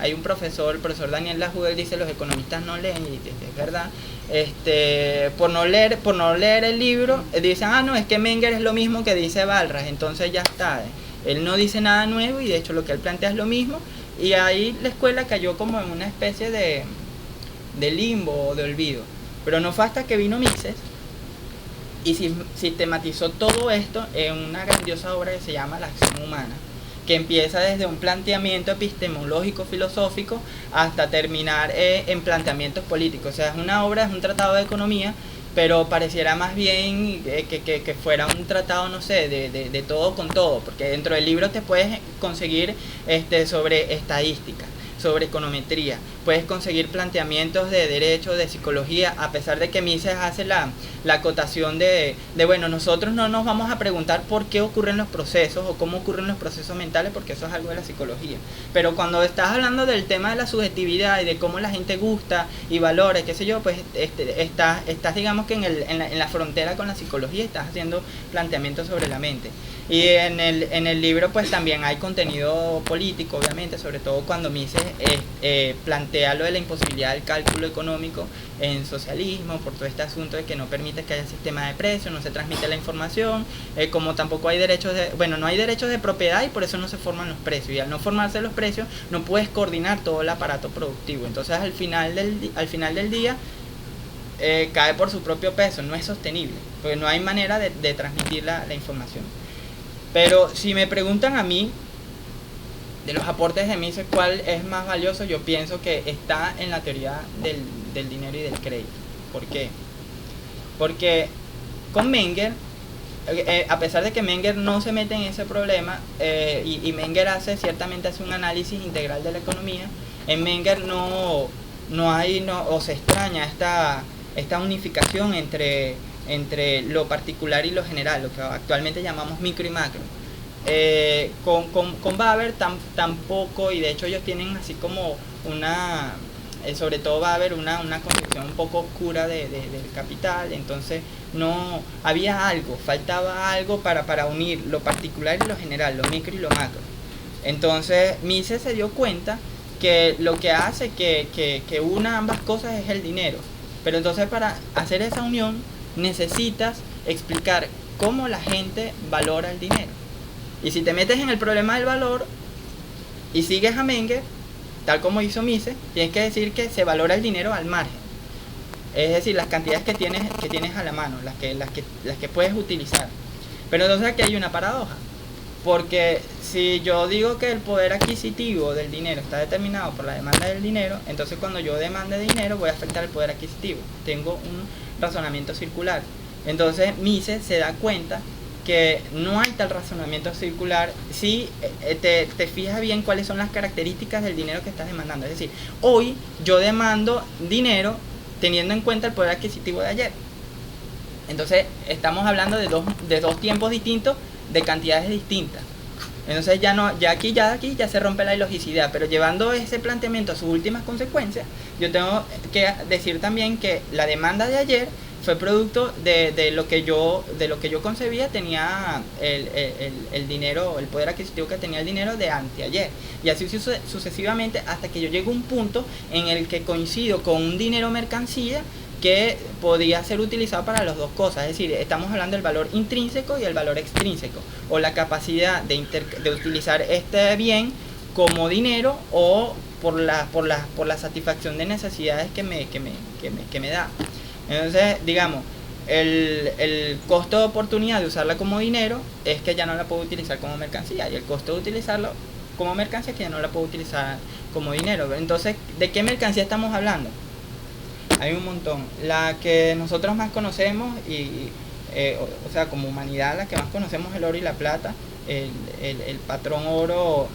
hay un profesor, el profesor Daniel Lajougue, dice, los economistas no leen, y es verdad. Por no leer el libro, dicen, no, es que Menger es lo mismo que dice Walras, entonces ya está. Él no dice nada nuevo, y de hecho lo que él plantea es lo mismo, y ahí la escuela cayó como en una especie de limbo o de olvido. Pero no fue hasta que vino Mises y sistematizó todo esto en una grandiosa obra que se llama La acción humana, que empieza desde un planteamiento epistemológico filosófico hasta terminar en planteamientos políticos. O sea, es un tratado de economía, pero pareciera más bien que fuera un tratado, no sé, de todo con todo, porque dentro del libro te puedes conseguir sobre estadística, sobre econometría, puedes conseguir planteamientos de derecho, de psicología, a pesar de que Mises hace la acotación de bueno, nosotros no nos vamos a preguntar por qué ocurren los procesos o cómo ocurren los procesos mentales, porque eso es algo de la psicología. Pero cuando estás hablando del tema de la subjetividad y de cómo la gente gusta y valora, qué sé yo, pues estás digamos que en la frontera con la psicología, estás haciendo planteamientos sobre la mente. Y en el libro pues también hay contenido político, obviamente, sobre todo cuando Mises plantea lo de la imposibilidad del cálculo económico en socialismo, por todo este asunto de que no permite que haya sistema de precios, no se transmite la información, como tampoco hay no hay derechos de propiedad, y por eso no se forman los precios, y al no formarse los precios no puedes coordinar todo el aparato productivo. Entonces al final del día cae por su propio peso, no es sostenible, porque no hay manera de transmitir la información. Pero si me preguntan a mí, de los aportes de Mises, ¿cuál es más valioso? Yo pienso que está en la teoría del dinero y del crédito. ¿Por qué? Porque con Menger, a pesar de que Menger no se mete en ese problema, y Menger ciertamente hace un análisis integral de la economía, en Menger no se extraña esta unificación entre lo particular y lo general, lo que actualmente llamamos micro y macro. Con Weber tampoco, y de hecho ellos tienen así como sobre todo Weber, una concepción un poco oscura del capital. Entonces faltaba algo para unir lo particular y lo general, lo micro y lo macro. Entonces Mises se dio cuenta que lo que hace que una ambas cosas es el dinero, pero entonces para hacer esa unión necesitas explicar cómo la gente valora el dinero. Y si te metes en el problema del valor y sigues a Menger, tal como hizo Mises, tienes que decir que se valora el dinero al margen. Es decir, las cantidades que tienes a la mano, las que puedes utilizar. Pero entonces aquí hay una paradoja, porque si yo digo que el poder adquisitivo del dinero está determinado por la demanda del dinero, entonces cuando yo demande dinero voy a afectar el poder adquisitivo. Tengo un razonamiento circular. Entonces Mises se da cuenta que no hay tal razonamiento circular si te fijas bien cuáles son las características del dinero que estás demandando. Es decir, hoy yo demando dinero teniendo en cuenta el poder adquisitivo de ayer. Entonces estamos hablando de dos tiempos distintos, de cantidades distintas. Entonces ya aquí se rompe la ilogicidad, pero llevando ese planteamiento a sus últimas consecuencias, yo tengo que decir también que la demanda de ayer fue producto de lo que yo concebía. Tenía el dinero, el poder adquisitivo que tenía el dinero de anteayer, y así sucesivamente, hasta que yo llego a un punto en el que coincido con un dinero mercancía que podía ser utilizado para las dos cosas. Es decir, estamos hablando del valor intrínseco y el valor extrínseco, o la capacidad de utilizar este bien como dinero, o por la satisfacción de necesidades que me da. Entonces, digamos, el costo de oportunidad de usarla como dinero es que ya no la puedo utilizar como mercancía, y el costo de utilizarlo como mercancía es que ya no la puedo utilizar como dinero. Entonces, ¿de qué mercancía estamos hablando? Hay un montón. La que nosotros más conocemos, o sea, como humanidad, la que más conocemos es el oro y la plata. El patrón oro,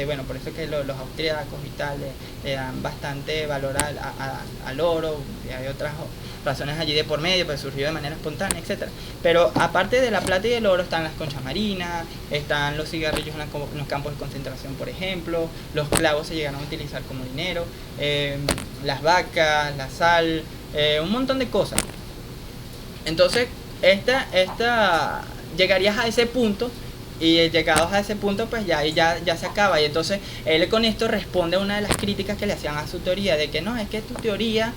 bueno, por eso que los austríacos y tal le dan bastante valor al oro. Y hay otras razones allí de por medio, pues surgió de manera espontánea, etcétera. Pero aparte de la plata y el oro, están las conchas marinas, están los cigarrillos en los campos de concentración, por ejemplo. Los clavos se llegaron a utilizar como dinero, las vacas, la sal, un montón de cosas. Entonces, llegarías a ese punto, y llegados a ese punto, pues ya se acaba. Y entonces él con esto responde a una de las críticas que le hacían a su teoría, de que no, es que tu teoría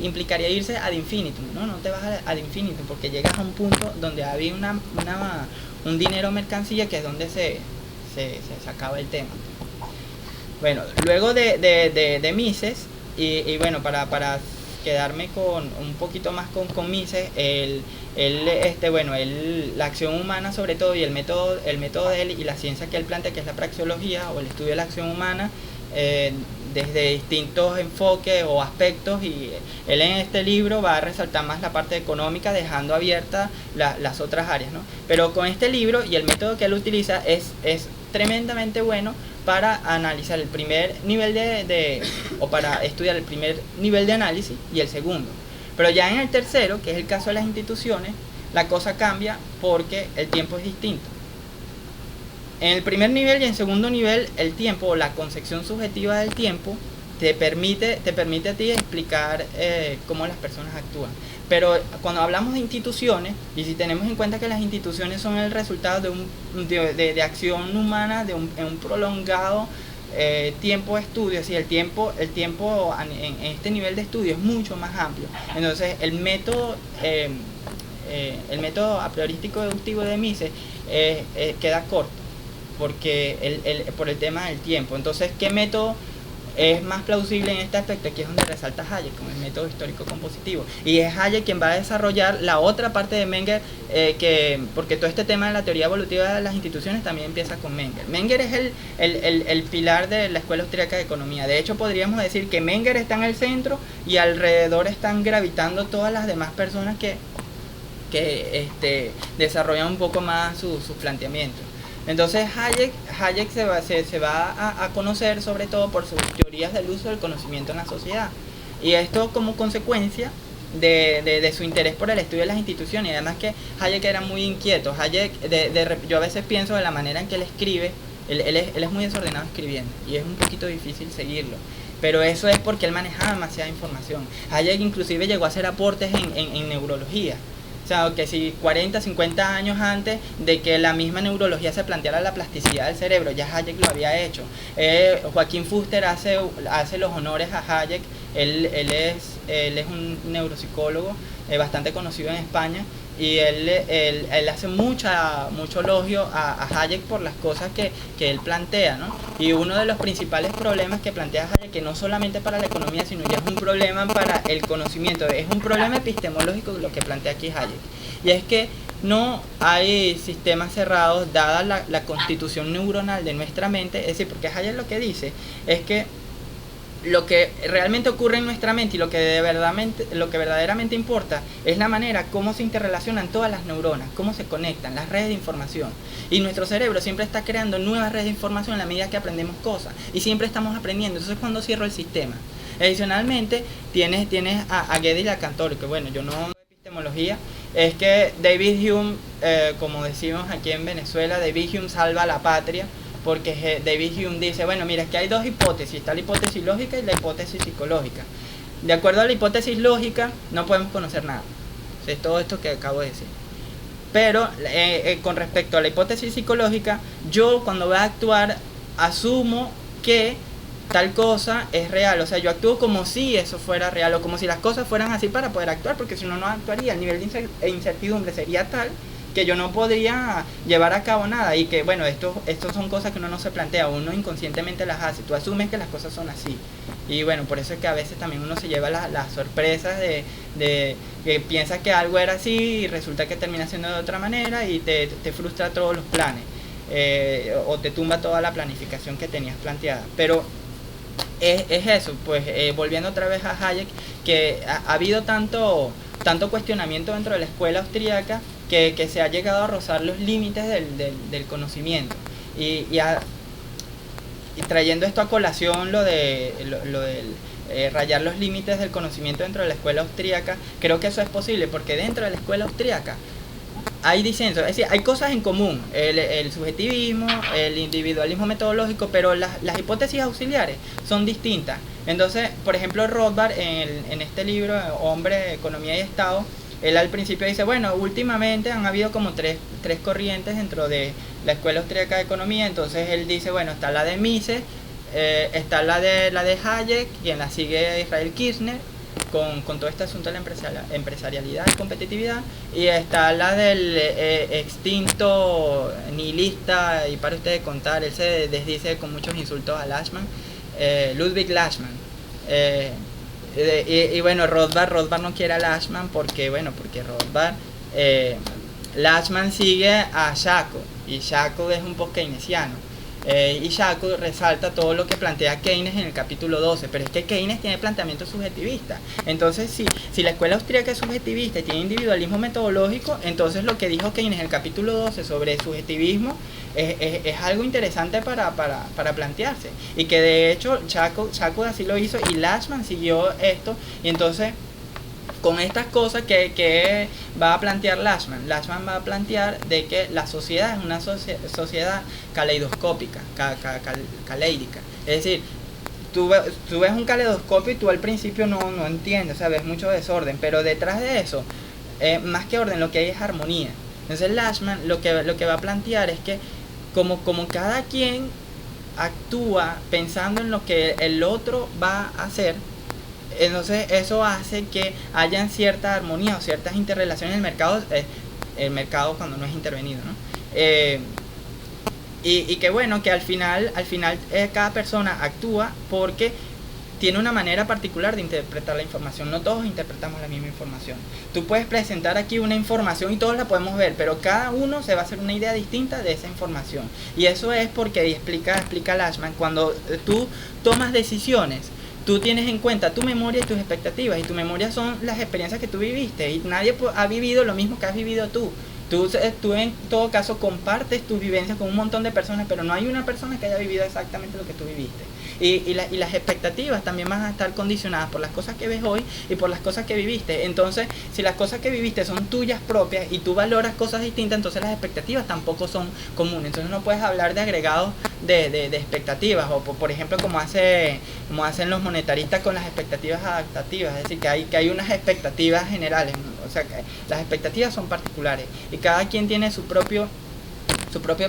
implicaría irse ad infinitum. No te vas ad infinitum, porque llegas a un punto donde había un dinero mercancía, que es donde se acaba el tema. Bueno, luego de Mises, y bueno, para quedarme con un poquito más con Mises, la acción humana sobre todo, y el método de él y la ciencia que él plantea, que es la praxeología, o el estudio de la acción humana, desde distintos enfoques o aspectos, y él en este libro va a resaltar más la parte económica, dejando abiertas las otras áreas, ¿no? Pero con este libro y el método que él utiliza es tremendamente bueno para analizar el primer nivel o para estudiar el primer nivel de análisis y el segundo. Pero ya en el tercero, que es el caso de las instituciones, la cosa cambia, porque el tiempo es distinto. En el primer nivel y en segundo nivel, el tiempo, o la concepción subjetiva del tiempo, te permite a ti explicar cómo las personas actúan. Pero cuando hablamos de instituciones, y si tenemos en cuenta que las instituciones son el resultado de acción humana, en un prolongado tiempo de estudio, es decir, el tiempo en este nivel de estudio es mucho más amplio. Entonces el método a priorístico deductivo de Mises queda corto, porque por el tema del tiempo. Entonces, ¿qué método es más plausible en este aspecto? Aquí es donde resalta Hayek con el método histórico compositivo, y es Hayek quien va a desarrollar la otra parte de Menger, porque todo este tema de la teoría evolutiva de las instituciones también empieza con Menger. Menger es el pilar de la escuela austríaca de economía. De hecho, podríamos decir que Menger está en el centro, y alrededor están gravitando todas las demás personas que desarrollan un poco más sus planteamientos. Entonces Hayek se va a conocer sobre todo por sus teorías del uso del conocimiento en la sociedad, y esto como consecuencia de su interés por el estudio de las instituciones. Y además que Hayek era muy inquieto. Hayek, yo a veces pienso de la manera en que él escribe, él es muy desordenado escribiendo, y es un poquito difícil seguirlo, pero eso es porque él manejaba demasiada información. Hayek inclusive llegó a hacer aportes en neurología. O sea, que si 40, 50 años antes de que la misma neurología se planteara la plasticidad del cerebro, ya Hayek lo había hecho. Joaquín Fuster hace los honores a Hayek. Él es un neuropsicólogo bastante conocido en España, y él hace mucho elogio a Hayek por las cosas que él plantea, ¿no? Y uno de los principales problemas que plantea Hayek, que no solamente para la economía, sino ya es un problema para el conocimiento, es un problema epistemológico lo que plantea aquí Hayek, y es que no hay sistemas cerrados dada la constitución neuronal de nuestra mente. Es decir, porque Hayek lo que dice es que lo que realmente ocurre en nuestra mente, y lo que verdaderamente importa, es la manera como se interrelacionan todas las neuronas, cómo se conectan, las redes de información. Y nuestro cerebro siempre está creando nuevas redes de información en la medida que aprendemos cosas, y siempre estamos aprendiendo. Entonces, cuando cierro el sistema. Adicionalmente, tienes a Gödel y a Cantor, que bueno, yo no de epistemología, es que David Hume, como decimos aquí en Venezuela, David Hume salva a la patria, porque David Hume dice, bueno, mira, es que hay dos hipótesis, está la hipótesis lógica y la hipótesis psicológica. de acuerdo a la hipótesis lógica, no podemos conocer nada. Es todo esto que acabo de decir. Pero con respecto a la hipótesis psicológica, yo cuando voy a actuar asumo que tal cosa es real. O sea, yo actúo como si eso fuera real o como si las cosas fueran así para poder actuar, porque si no, no actuaría. El nivel de incertidumbre sería tal que yo no podría llevar a cabo nada. Y que, bueno, estos son cosas que uno no se plantea, uno inconscientemente las hace. Tú asumes que las cosas son así. Y bueno, por eso es que a veces también uno se lleva las sorpresas de que piensa que algo era así y resulta que termina siendo de otra manera y te frustra todos los planes. O te tumba toda la planificación que tenías planteada. Pero es eso, pues volviendo otra vez a Hayek, que ha habido tanto cuestionamiento dentro de la escuela austríaca que se ha llegado a rozar los límites del conocimiento. Y trayendo esto a colación, lo del rayar los límites del conocimiento dentro de la escuela austríaca, creo que eso es posible, porque dentro de la escuela austríaca hay disensos, es decir, hay cosas en común, el subjetivismo, el individualismo metodológico, pero las hipótesis auxiliares son distintas. Entonces, por ejemplo, Rothbard en este libro, Hombre, Economía y Estado, él al principio dice, bueno, últimamente han habido como tres corrientes dentro de la Escuela Austríaca de Economía. Entonces él dice, bueno, está la de Mises, está la de Hayek, quien la sigue Israel Kirchner, con todo este asunto de la empresarialidad y competitividad, y está la del extinto nihilista, y para ustedes contar, él se desdice con muchos insultos a Lachmann, Ludwig Lachmann. Y bueno, Rothbard no quiere a Lachmann porque Rothbard, Lachmann sigue a Jacob, y Jacob es un poco keynesiano. Y Jacob resalta todo lo que plantea Keynes en el capítulo 12, pero es que Keynes tiene planteamiento subjetivista. Entonces, si la escuela austríaca es subjetivista y tiene individualismo metodológico, entonces lo que dijo Keynes en el capítulo 12 sobre subjetivismo es algo interesante para plantearse. Y que de hecho Jacob así lo hizo y Lachmann siguió esto. Y entonces, con estas cosas que va a plantear Lachmann va a plantear de que la sociedad es una sociedad caleidoscópica, caleidica. Es decir, tú ves un caleidoscopio y tú al principio no entiendes, o sea, ves mucho desorden, pero detrás de eso, más que orden, lo que hay es armonía. Entonces Lachmann lo que va a plantear es que como cada quien actúa pensando en lo que el otro va a hacer, entonces eso hace que hayan cierta armonía o ciertas interrelaciones en el mercado cuando no es intervenido, ¿no? Y que bueno, que al final cada persona actúa porque tiene una manera particular de interpretar la información. No todos interpretamos la misma información. Tú puedes presentar aquí una información y todos la podemos ver, pero cada uno se va a hacer una idea distinta de esa información. Y eso es porque, explica Lachmann, cuando tú tomas decisiones, tú tienes en cuenta tu memoria y tus expectativas, y tu memoria son las experiencias que tú viviste, y nadie ha vivido lo mismo que has vivido tú. Tú en todo caso compartes tus vivencias con un montón de personas, pero no hay una persona que haya vivido exactamente lo que tú viviste. Y las expectativas también van a estar condicionadas por las cosas que ves hoy y por las cosas que viviste. Entonces, si las cosas que viviste son tuyas propias y tú valoras cosas distintas, entonces las expectativas tampoco son comunes. Entonces no puedes hablar de agregados de expectativas, o por ejemplo como hacen los monetaristas con las expectativas adaptativas. Es decir, que hay unas expectativas generales, o sea, que las expectativas son particulares y cada quien tiene su propio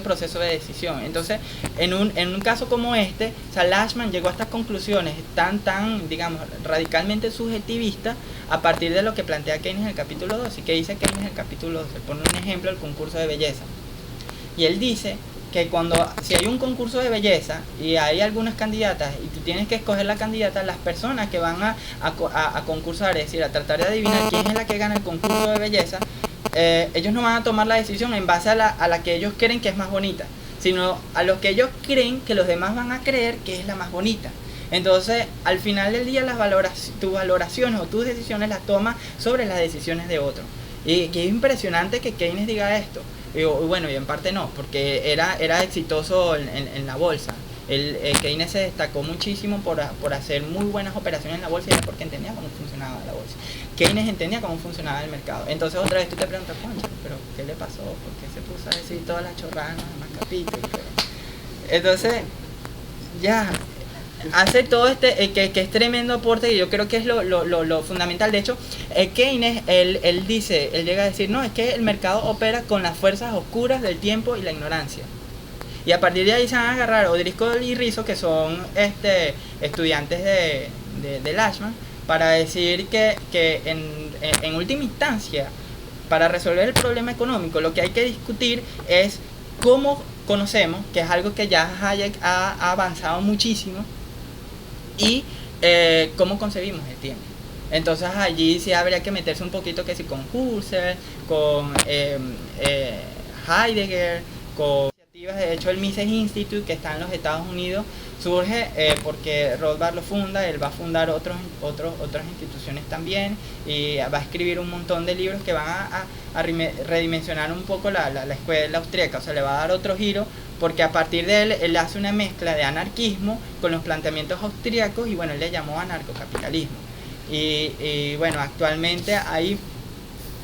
proceso de decisión. Entonces, en un caso como este, o sea, Lachmann llegó a estas conclusiones tan, digamos, radicalmente subjetivistas a partir de lo que plantea Keynes en el capítulo 2. ¿Y qué dice Keynes en el capítulo 2? Pone un ejemplo, el concurso de belleza. Y él dice que si hay un concurso de belleza y hay algunas candidatas y tú tienes que escoger la candidata, las personas que van a concursar, es decir, a tratar de adivinar quién es la que gana el concurso de belleza, ellos no van a tomar la decisión en base a la que ellos creen que es más bonita, sino a lo que ellos creen que los demás van a creer que es la más bonita. Entonces, al final del día, tus valoraciones o tus decisiones las tomas sobre las decisiones de otros. Y que es impresionante que Keynes diga esto. Y bueno, y en parte no, porque era exitoso en la bolsa. Keynes se destacó muchísimo por hacer muy buenas operaciones en la bolsa, y era porque entendía cómo funcionaba la bolsa. Keynes entendía cómo funcionaba el mercado. Entonces otra vez tú te preguntas, concha, pero ¿qué le pasó? ¿Por qué se puso a decir todas las chorradas, más capítulos? Entonces, ya, hace todo que es tremendo aporte, y yo creo que es lo fundamental. De hecho, Keynes, él llega a decir, no, es que el mercado opera con las fuerzas oscuras del tiempo y la ignorancia. Y a partir de ahí se van a agarrar O'Driscoll y Rizzo, que son estudiantes de Lachman, para decir que en última instancia, para resolver el problema económico, lo que hay que discutir es cómo conocemos, que es algo que ya Hayek ha avanzado muchísimo, y cómo concebimos el tiempo. Entonces allí sí habría que meterse un poquito, que sí, con Husserl, con Heidegger, con iniciativas. De hecho, el Mises Institute, que está en los Estados Unidos, surge porque Rothbard lo funda. Él va a fundar otras instituciones también, y va a escribir un montón de libros que van a redimensionar un poco la escuela austríaca. O sea, le va a dar otro giro, porque a partir de él hace una mezcla de anarquismo con los planteamientos austríacos, y bueno, él le llamó anarcocapitalismo. Y bueno, actualmente hay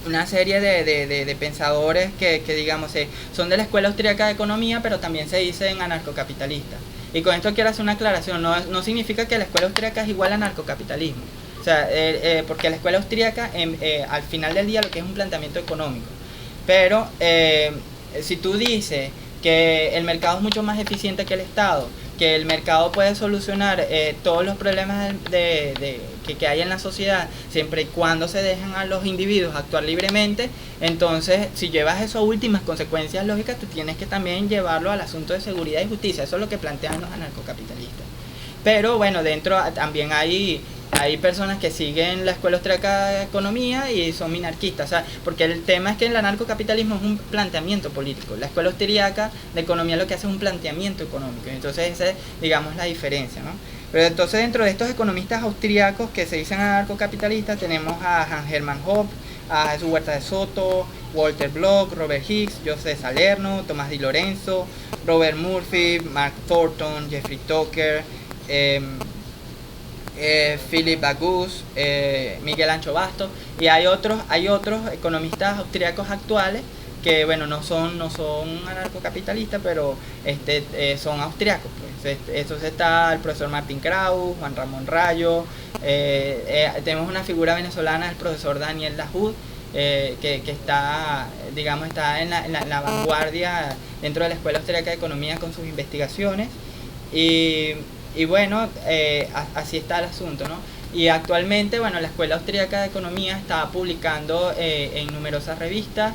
una serie de pensadores que digamos, son de la escuela austríaca de economía, pero también se dicen anarcocapitalistas. Y con esto quiero hacer una aclaración: no significa que la escuela austríaca es igual a anarcocapitalismo. O sea, porque la escuela austríaca, al final del día, lo que es un planteamiento económico. Pero si tú dices que el mercado es mucho más eficiente que el Estado, que el mercado puede solucionar todos los problemas que hay en la sociedad, siempre y cuando se dejan a los individuos actuar libremente, entonces si llevas eso a últimas consecuencias lógicas, tú tienes que también llevarlo al asunto de seguridad y justicia. Eso es lo que plantean los anarcocapitalistas. Pero bueno, dentro también hay personas que siguen la escuela austríaca de economía y son minarquistas, o sea, porque el tema es que el anarcocapitalismo es un planteamiento político. La escuela austríaca de economía lo que hace es un planteamiento económico. Entonces esa es, digamos, la diferencia, ¿no? Pero entonces, dentro de estos economistas austríacos que se dicen anarcocapitalistas, tenemos a Hans Hermann Hoppe, a Jesús Huerta de Soto, Walter Block, Robert Hicks, José Salerno, Tomás Di Lorenzo, Robert Murphy, Mark Thornton, Jeffrey Tucker, Philip Bagus, Miguel Ancho Bastos, y hay otros economistas austríacos actuales que, bueno, no son anarcocapitalistas, pero son austriacos, pues. Entonces está el profesor Martín Kraus, Juan Ramón Rayo, tenemos una figura venezolana, el profesor Daniel Lahoud, que está, digamos, está en la vanguardia dentro de la Escuela Austríaca de Economía con sus investigaciones. Y bueno, así está el asunto, ¿no? Y actualmente, bueno, la Escuela Austríaca de Economía está publicando en numerosas revistas,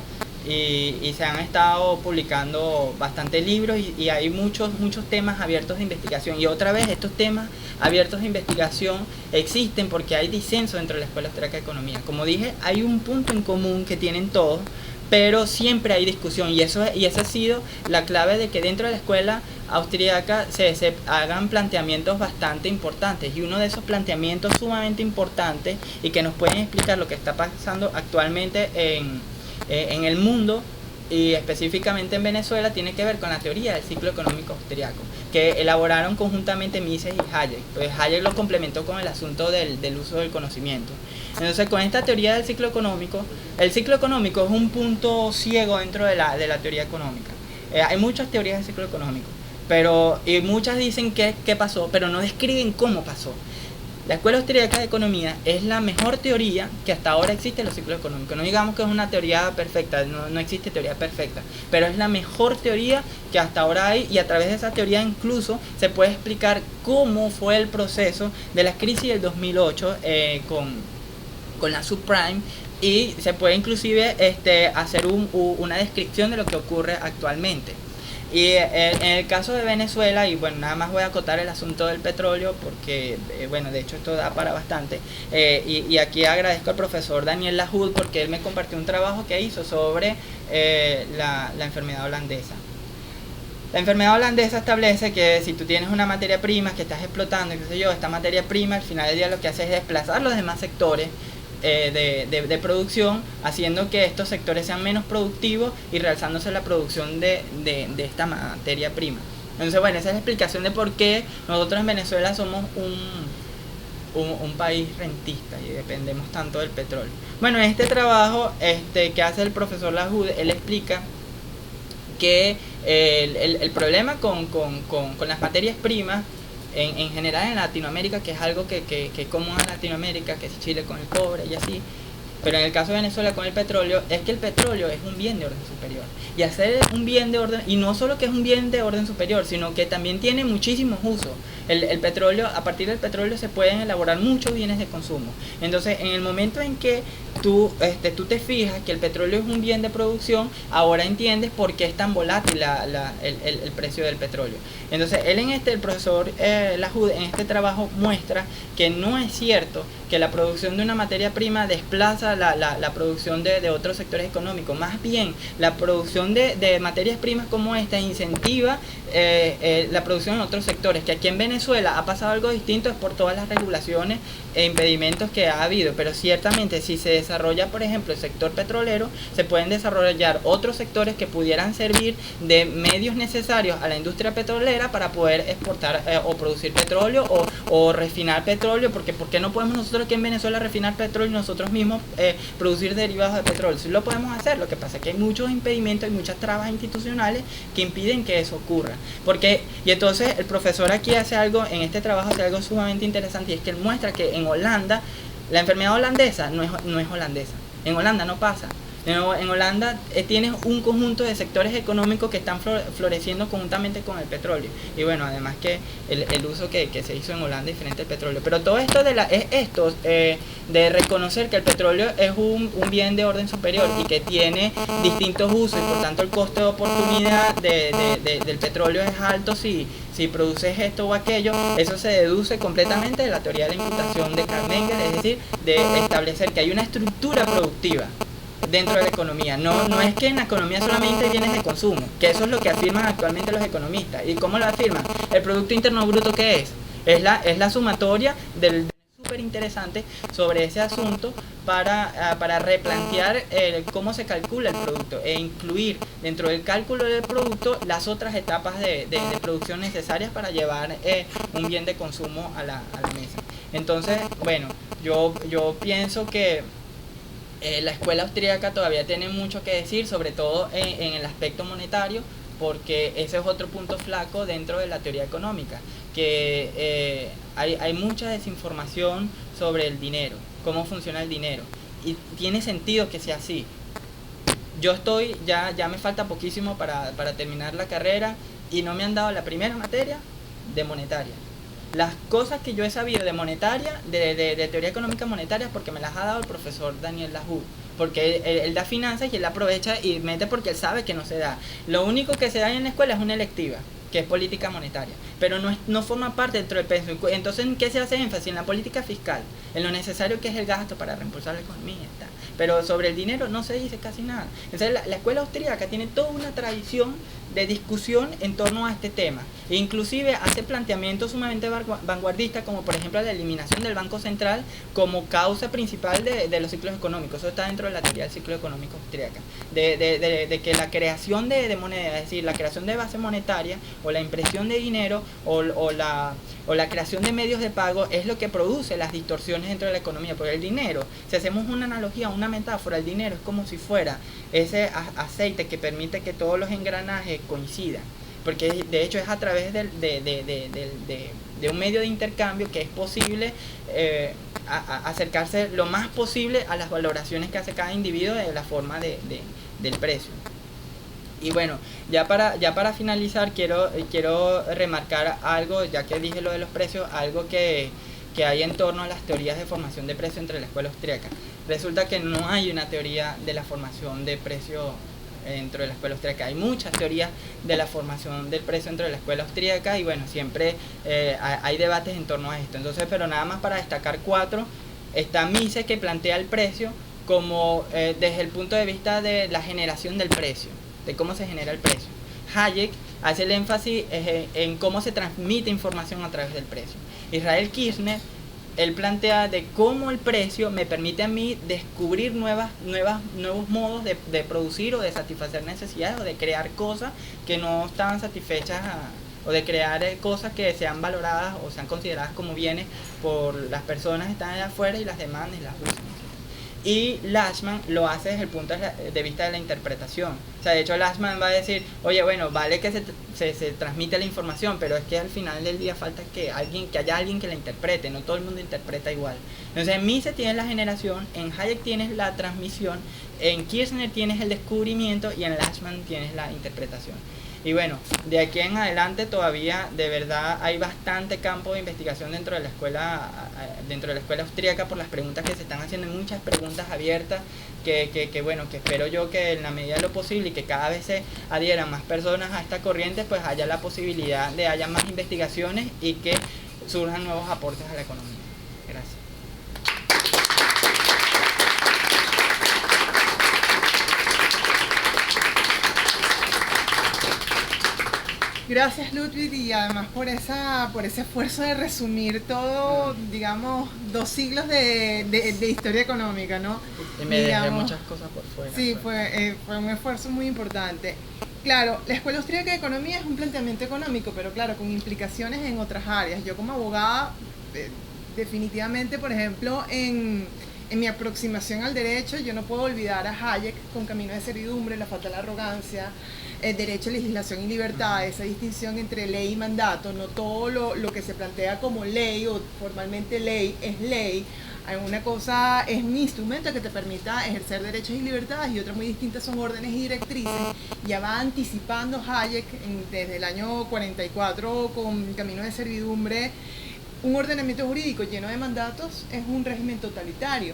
y se han estado publicando bastantes libros, y hay muchos temas abiertos de investigación. Y otra vez, estos temas abiertos de investigación existen porque hay disenso dentro de la Escuela Austríaca de Economía. Como dije, hay un punto en común que tienen todos, pero siempre hay discusión, y esa ha sido la clave de que dentro de la escuela austríaca se hagan planteamientos bastante importantes. Y uno de esos planteamientos sumamente importantes y que nos pueden explicar lo que está pasando actualmente en el mundo, y específicamente en Venezuela, tiene que ver con la teoría del ciclo económico austriaco, que elaboraron conjuntamente Mises y Hayek. Pues Hayek lo complementó con el asunto del uso del conocimiento. Entonces, con esta teoría del ciclo económico, el ciclo económico es un punto ciego dentro de la teoría económica. Hay muchas teorías del ciclo económico, y muchas dicen qué pasó, pero no describen cómo pasó. La Escuela Austríaca de Economía es la mejor teoría que hasta ahora existe en los ciclos económicos. No digamos que es una teoría perfecta, no existe teoría perfecta, pero es la mejor teoría que hasta ahora hay, y a través de esa teoría incluso se puede explicar cómo fue el proceso de la crisis del 2008 con la subprime, y se puede inclusive hacer una descripción de lo que ocurre actualmente. Y en el caso de Venezuela, y bueno, nada más voy a acotar el asunto del petróleo porque, bueno, de hecho esto da para bastante, y aquí agradezco al profesor Daniel Lahoud porque él me compartió un trabajo que hizo sobre la enfermedad holandesa. La enfermedad holandesa establece que si tú tienes una materia prima que estás explotando, qué sé yo, esta materia prima al final del día lo que hace es desplazar los demás sectores de producción, haciendo que estos sectores sean menos productivos y realzándose la producción de esta materia prima. Entonces, bueno, esa es la explicación de por qué nosotros en Venezuela somos un país rentista y dependemos tanto del petróleo. Bueno, en este trabajo que hace el profesor Lahoud, él explica que el problema con las materias primas en general en Latinoamérica, que es algo que es común en Latinoamérica, que es Chile con el cobre y así, pero en el caso de Venezuela con el petróleo, es que el petróleo es un bien de orden superior. Y hacer un bien de orden, y no solo que es un bien de orden superior, sino que también tiene muchísimos usos. El petróleo, a partir del petróleo se pueden elaborar muchos bienes de consumo. Entonces, en el momento en que tú te fijas que el petróleo es un bien de producción, ahora entiendes por qué es tan volátil el precio del petróleo. Entonces, el profesor Lahoud, en este trabajo muestra que no es cierto que la producción de una materia prima desplaza la producción de otros sectores económicos. Más bien, la producción de materias primas como esta incentiva la producción en otros sectores, que aquí en Venezuela ha pasado algo distinto, es por todas las regulaciones e impedimentos que ha habido, pero ciertamente si se desarrolla, por ejemplo, el sector petrolero, se pueden desarrollar otros sectores que pudieran servir de medios necesarios a la industria petrolera para poder exportar o producir petróleo o refinar petróleo, porque ¿por qué no podemos nosotros aquí en Venezuela refinar petróleo y nosotros mismos producir derivados de petróleo? Sí lo podemos hacer, lo que pasa es que hay muchos impedimentos y muchas trabas institucionales que impiden que eso ocurra. Y entonces el profesor aquí hace algo, en este trabajo hace algo sumamente interesante, y es que él muestra que en Holanda, la enfermedad holandesa no es holandesa. En Holanda no pasa. En Holanda tienes un conjunto de sectores económicos que están floreciendo conjuntamente con el petróleo. Y bueno, además que el uso que se hizo en Holanda es diferente al petróleo. Pero todo esto de reconocer que el petróleo es un bien de orden superior y que tiene distintos usos, y por tanto el costo de oportunidad del petróleo es alto si produces esto o aquello, eso se deduce completamente de la teoría de la imputación de Karl Menger, es decir, de establecer que hay una estructura productiva dentro de la economía. No es que en la economía solamente hay bienes de consumo, que eso es lo que afirman actualmente los economistas. ¿Y cómo lo afirman? El Producto Interno Bruto, ¿qué es? Es la sumatoria del súper interesante sobre ese asunto para replantear cómo se calcula el producto e incluir dentro del cálculo del producto las otras etapas de producción necesarias para llevar un bien de consumo a la mesa. Entonces, bueno, yo pienso que la escuela austríaca todavía tiene mucho que decir, sobre todo en el aspecto monetario, porque ese es otro punto flaco dentro de la teoría económica, que hay mucha desinformación sobre el dinero, cómo funciona el dinero, y tiene sentido que sea así. Yo ya me falta poquísimo para terminar la carrera y no me han dado la primera materia de monetaria. Las cosas que yo he sabido de monetaria, de teoría económica monetaria, porque me las ha dado el profesor Daniel Lahoud, porque él da finanzas y él aprovecha y mete porque él sabe que no se da. Lo único que se da en la escuela es una electiva, que es política monetaria, pero no forma parte dentro del pensum. Entonces, ¿en qué se hace énfasis? En la política fiscal, en lo necesario que es el gasto para reimpulsar la economía, está. Pero sobre el dinero no se dice casi nada. Entonces, la escuela austríaca tiene toda una tradición de discusión en torno a este tema, e inclusive hace planteamientos sumamente vanguardistas, como por ejemplo la eliminación del Banco Central como causa principal de los ciclos económicos. Eso está dentro de la teoría del ciclo económico austríaca, de que la creación de moneda, es decir, la creación de base monetaria o la impresión de dinero o la creación de medios de pago es lo que produce las distorsiones dentro de la economía. Porque el dinero, si hacemos una analogía, una metáfora, el dinero es como si fuera ese aceite que permite que todos los engranajes coincidan, porque de hecho es a través de un medio de intercambio que es posible acercarse lo más posible a las valoraciones que hace cada individuo de la forma del precio. Y bueno, ya para finalizar quiero remarcar algo, ya que dije lo de los precios, algo que hay en torno a las teorías de formación de precio entre la escuela austríaca. Resulta que no hay una teoría de la formación de precio dentro de la escuela austríaca. Hay muchas teorías de la formación del precio dentro de la escuela austríaca, y bueno, siempre hay debates en torno a esto. Entonces, pero nada más para destacar 4, está Mises, que plantea el precio como desde el punto de vista de la generación del precio, de cómo se genera el precio. Hayek hace el énfasis en cómo se transmite información a través del precio. Israel Kirzner, él plantea de cómo el precio me permite a mí descubrir nuevos modos de producir o de satisfacer necesidades o de crear cosas que no estaban satisfechas o de crear cosas que sean valoradas o sean consideradas como bienes por las personas que están allá afuera y las demandan y las usan. Y Lashman lo hace desde el punto de vista de la interpretación. O sea, de hecho Lashman va a decir, oye, bueno, vale que se transmite la información, pero es que al final del día falta que haya alguien que la interprete, no todo el mundo interpreta igual. Entonces en Mises tienes la generación, en Hayek tienes la transmisión, en Kirchner tienes el descubrimiento y en Lashman tienes la interpretación. Y bueno, de aquí en adelante todavía de verdad hay bastante campo de investigación dentro de la escuela austríaca por las preguntas que se están haciendo, muchas preguntas abiertas bueno, que espero yo que en la medida de lo posible y que cada vez se adhieran más personas a esta corriente, pues haya la posibilidad de haya más investigaciones y que surjan nuevos aportes a la economía. Gracias. Gracias, Ludwig, y además por ese esfuerzo de resumir todo, digamos, 2 siglos de historia económica, ¿no? Y me dejé muchas cosas por fuera. Sí, fue un esfuerzo muy importante. Claro, la Escuela Austríaca de Economía es un planteamiento económico, pero claro, con implicaciones en otras áreas. Yo como abogada, definitivamente, por ejemplo, en mi aproximación al derecho, yo no puedo olvidar a Hayek con Camino de Servidumbre, La Fatal Arrogancia, derecho, legislación y libertad, esa distinción entre ley y mandato. No todo lo que se plantea como ley o formalmente ley es ley. Una cosa es un instrumento que te permita ejercer derechos y libertades y otras muy distintas son órdenes y directrices. Ya va anticipando Hayek desde el año 44 con Camino de Servidumbre. Un ordenamiento jurídico lleno de mandatos es un régimen totalitario.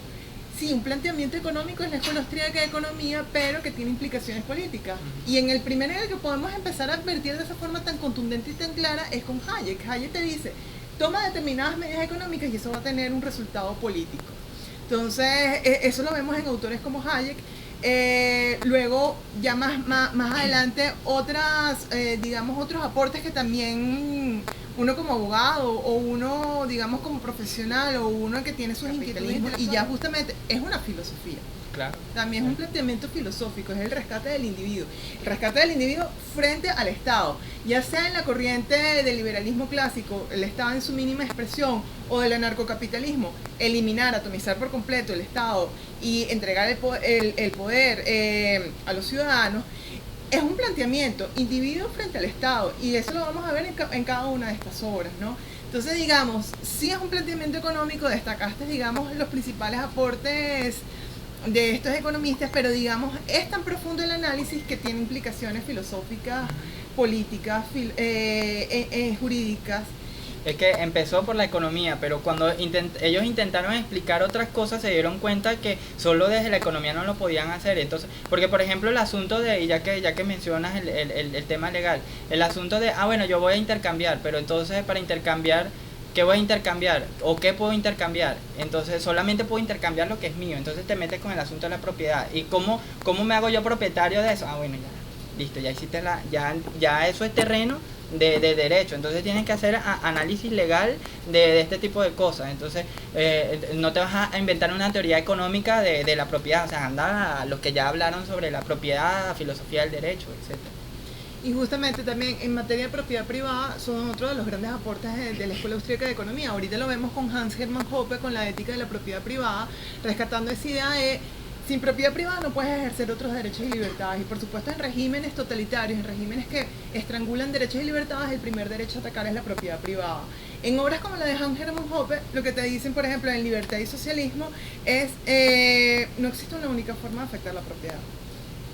Sí, un planteamiento económico es la Escuela Austríaca de Economía, pero que tiene implicaciones políticas. Y en el primer en el que podemos empezar a advertir de esa forma tan contundente y tan clara es con Hayek. Hayek te dice, toma determinadas medidas económicas y eso va a tener un resultado político. Entonces, eso lo vemos en autores como Hayek. Luego, ya más adelante, digamos, otros aportes que también uno como abogado o uno, digamos, como profesional o uno que tiene sus inquietudes y ya justamente es una filosofía. Claro. También es un planteamiento filosófico, es el rescate del individuo. El rescate del individuo frente al Estado, ya sea en la corriente del liberalismo clásico, el Estado en su mínima expresión, o del anarcocapitalismo, eliminar, atomizar por completo el Estado y entregar el poder a los ciudadanos. Es un planteamiento individuo frente al Estado y eso lo vamos a ver en cada una de estas obras, ¿no? Entonces, digamos, si es un planteamiento económico, destacaste, digamos, los principales aportes de estos economistas, pero digamos, es tan profundo el análisis que tiene implicaciones filosóficas, políticas, jurídicas. Es que empezó por la economía, pero cuando ellos intentaron explicar otras cosas se dieron cuenta que solo desde la economía no lo podían hacer. Entonces, porque por ejemplo el asunto de, ya que mencionas el tema legal, el asunto de, bueno, yo voy a intercambiar, pero entonces para intercambiar, ¿qué voy a intercambiar? ¿O qué puedo intercambiar? Entonces solamente puedo intercambiar lo que es mío. Entonces te metes con el asunto de la propiedad. ¿Y cómo me hago yo propietario de eso? Bueno, ya, listo, ya hiciste ya eso es terreno de derecho. Entonces tienes que hacer análisis legal de este tipo de cosas. Entonces no te vas a inventar una teoría económica de la propiedad. O sea, anda a los que ya hablaron sobre la propiedad, filosofía del derecho, etcétera. Y justamente también en materia de propiedad privada son otro de los grandes aportes de la Escuela Austríaca de Economía. Ahorita lo vemos con Hans Hermann Hoppe, con la ética de la propiedad privada, rescatando esa idea de sin propiedad privada no puedes ejercer otros derechos y libertades. Y por supuesto en regímenes totalitarios, en regímenes que estrangulan derechos y libertades, el primer derecho a atacar es la propiedad privada. En obras como la de Hans Hermann Hoppe, lo que te dicen, por ejemplo, en Libertad y Socialismo, es no existe una única forma de afectar la propiedad.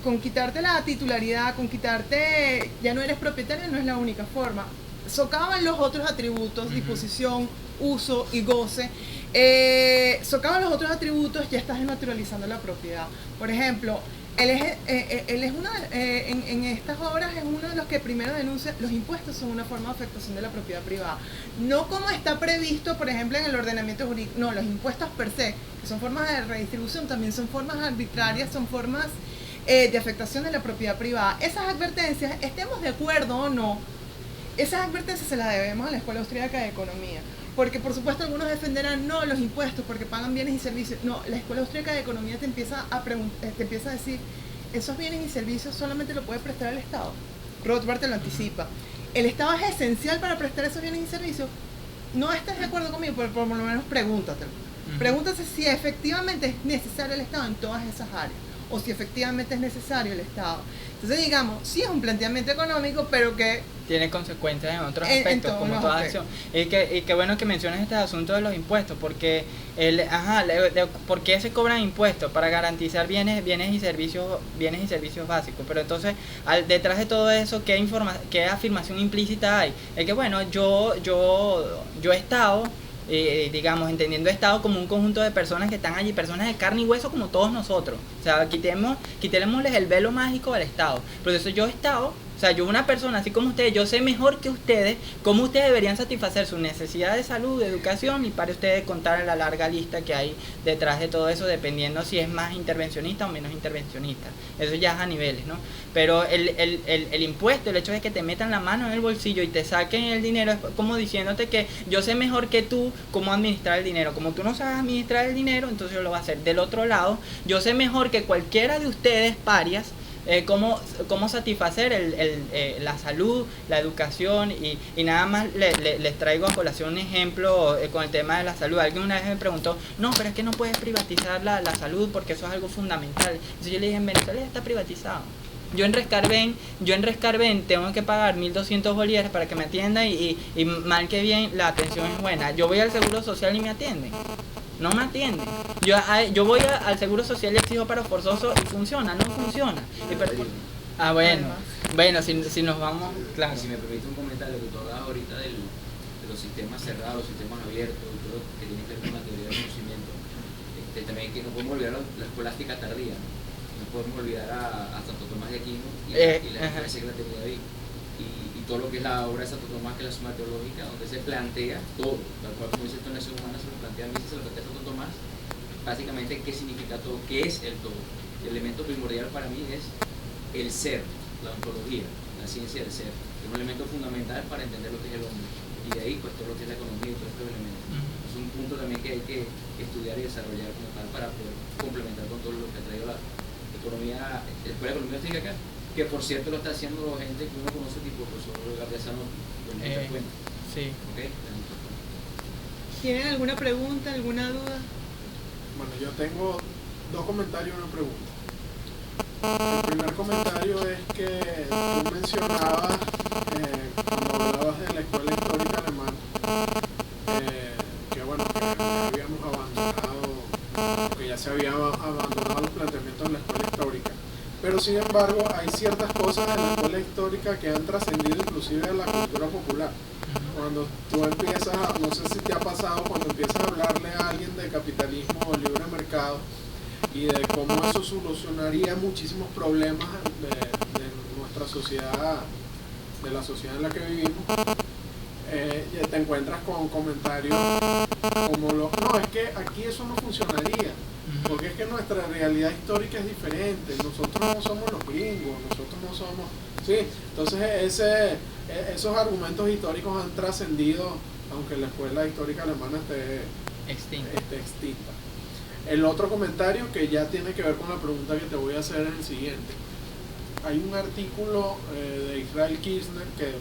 Con quitarte la titularidad, con quitarte, ya no eres propietario, no es la única forma. Socavan los otros atributos, disposición, uso y goce. Socavan los otros atributos, ya estás naturalizando la propiedad. Por ejemplo, él es en estas obras es uno de los que primero denuncia los impuestos son una forma de afectación de la propiedad privada. No como está previsto, por ejemplo, en el ordenamiento jurídico. No, los impuestos per se, que son formas de redistribución, también son formas arbitrarias, son formas de afectación de la propiedad privada. Esas advertencias, estemos de acuerdo o no, esas advertencias se las debemos a la Escuela Austríaca de Economía. Porque por supuesto algunos defenderán no los impuestos porque pagan bienes y servicios. No, la Escuela Austríaca de Economía te empieza a decir, esos bienes y servicios solamente lo puede prestar el Estado. Rothbard te lo anticipa. El Estado es esencial para prestar esos bienes y servicios. No estés de acuerdo conmigo, pero por lo menos pregúntatelo. Pregúntase si efectivamente es necesario el Estado en todas esas áreas, o si efectivamente es necesario el Estado. Entonces, digamos, sí es un planteamiento económico, pero que tiene consecuencias en otros aspectos, como toda acción. Y que bueno que mencionas este asunto de los impuestos, porque ¿por qué se cobran impuestos? Para garantizar bienes y servicios básicos. Pero entonces, detrás de todo eso, ¿qué afirmación implícita hay? Es que bueno, yo Estado, digamos, entendiendo Estado como un conjunto de personas que están allí, personas de carne y hueso como todos nosotros. O sea, quitémosles el velo mágico al Estado. Pero eso yo Estado, o sea, yo una persona así como ustedes, yo sé mejor que ustedes cómo ustedes deberían satisfacer sus necesidades de salud, de educación, y para ustedes contar la larga lista que hay detrás de todo eso, dependiendo si es más intervencionista o menos intervencionista. Eso ya es a niveles, ¿no? Pero el impuesto, el hecho de que te metan la mano en el bolsillo y te saquen el dinero, es como diciéndote que yo sé mejor que tú cómo administrar el dinero. Como tú no sabes administrar el dinero, entonces yo lo voy a hacer. Del otro lado, yo sé mejor que cualquiera de ustedes, parias, cómo satisfacer la salud, la educación, y nada más les traigo a colación un ejemplo con el tema de la salud. Alguien una vez me preguntó, no, pero es que no puedes privatizar la salud porque eso es algo fundamental. Entonces yo le dije, en Venezuela ya está privatizado. Yo en Rescarben tengo que pagar 1.200 bolívares para que me atiendan y mal que bien la atención es buena. Yo voy al Seguro Social y me atienden. No me atienden. Yo voy al Seguro Social y exijo paro forzoso y funciona, no funciona. Bueno, si nos vamos, claro. Si me permite un comentario, que tú hablabas ahorita de los sistemas cerrados, sistemas abiertos, y todo lo que tiene que ver con la teoría del conocimiento. También que no podemos olvidar la escolástica tardía. No podemos olvidar a Santo Tomás de Aquino y la influencia que la tenía ahí. Y todo lo que es la obra de Santo Tomás, que es la Suma Teológica, donde se plantea todo, tal cual como dice esto en la Nación Humana, se lo plantea a mí, se lo plantea Santo Tomás, básicamente qué significa todo, qué es el todo. El elemento primordial para mí es el ser, la ontología, la ciencia del ser, es un elemento fundamental para entender lo que es el hombre, y de ahí pues todo lo que es la economía y todos estos elementos. Es un punto también que hay que estudiar y desarrollar como tal para poder complementar con todo lo que ha traído la economía, la Escuela de Economía Austríaca acá, que por cierto lo está haciendo gente que uno conoce, tipo el profesor Gardiazano, con muchas cuentas. Sí. ¿Okay? ¿Tienen alguna pregunta, alguna duda? Bueno, yo tengo dos comentarios y una pregunta. El primer comentario es que tú mencionabas, cuando hablabas de la escuela histórica alemana, que bueno, que ya habíamos abandonado, que ya se habían abandonado los planteamientos de la escuela histórica. Pero sin embargo, hay ciertas cosas de la escuela histórica que han trascendido inclusive a la cultura popular. Cuando tú empiezas, no sé si te ha pasado, cuando empiezas a hablarle a alguien de capitalismo o libre mercado y de cómo eso solucionaría muchísimos problemas de nuestra sociedad, de la sociedad en la que vivimos, te encuentras con comentarios como no, es que aquí eso no funcionaría, porque es que nuestra realidad histórica es diferente, nosotros no somos los gringos, nosotros no somos... Sí, entonces esos argumentos históricos han trascendido, aunque la escuela histórica alemana esté extinta. El otro comentario que ya tiene que ver con la pregunta que te voy a hacer es el siguiente. Hay un artículo de Israel Kirchner que,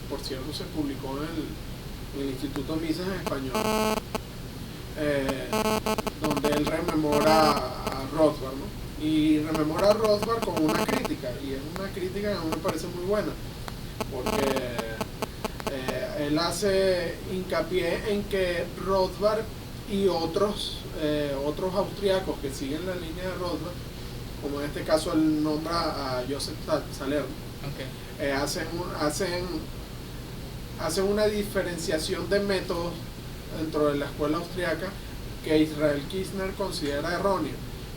por cierto, se publicó en el Instituto Mises en español, donde él rememora a Rothbard, ¿no? Y rememora a Rothbard con una crítica, y es una crítica que a mí me parece muy buena, porque él hace hincapié en que Rothbard y otros austriacos que siguen la línea de Rothbard, como en este caso él nombra a Joseph Salerno, okay, hacen una diferenciación de métodos dentro de la escuela austriaca que Israel Kirchner considera errónea.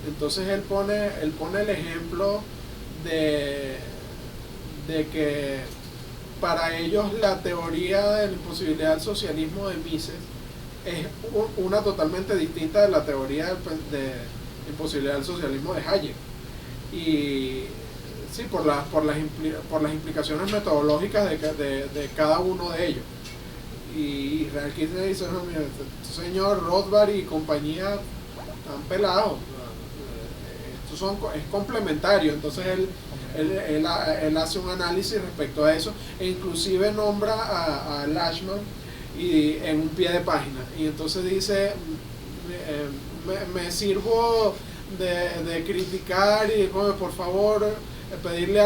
Entonces él pone el ejemplo de que para ellos la teoría de la imposibilidad del socialismo de Mises es una totalmente distinta de la teoría de imposibilidad del socialismo de Hayek. Y sí, por las implicaciones metodológicas de cada uno de ellos. Y Israel Kirchner dice, no, mira, señor Rothbard y compañía están pelados, es complementario. Entonces él hace un análisis respecto a eso, e inclusive nombra a Lachmann y en un pie de página, y entonces dice, me sirvo de criticar y por favor pedirle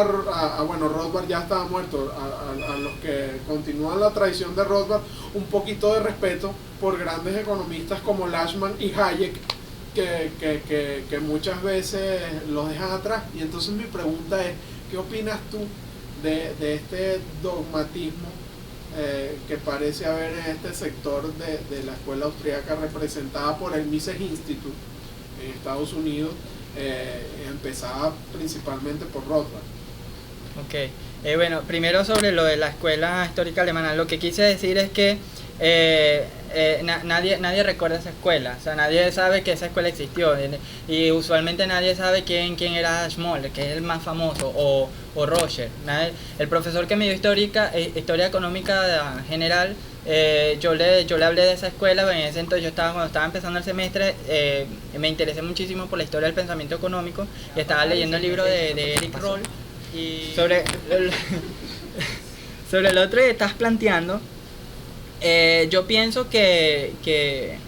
bueno, Rothbard ya estaba muerto, a los que continúan la tradición de Rothbard, un poquito de respeto por grandes economistas como Lachman y Hayek, que muchas veces los dejan atrás. Y entonces mi pregunta es, ¿qué opinas tú de este dogmatismo que parece haber en este sector de la escuela austríaca representada por el Mises Institute en Estados Unidos, empezada principalmente por Rothbard? Ok, bueno, primero sobre lo de la escuela histórica alemana, lo que quise decir es que nadie recuerda esa escuela, o sea, nadie sabe que esa escuela existió, y usualmente nadie sabe quién era Schmoller, que es el más famoso, o Roger. El profesor que me dio historia económica general, yo le hablé de esa escuela. En ese entonces cuando estaba empezando el semestre, me interesé muchísimo por la historia del pensamiento económico y estaba leyendo el libro de Eric Roll, y sobre el otro que estás planteando. Yo pienso que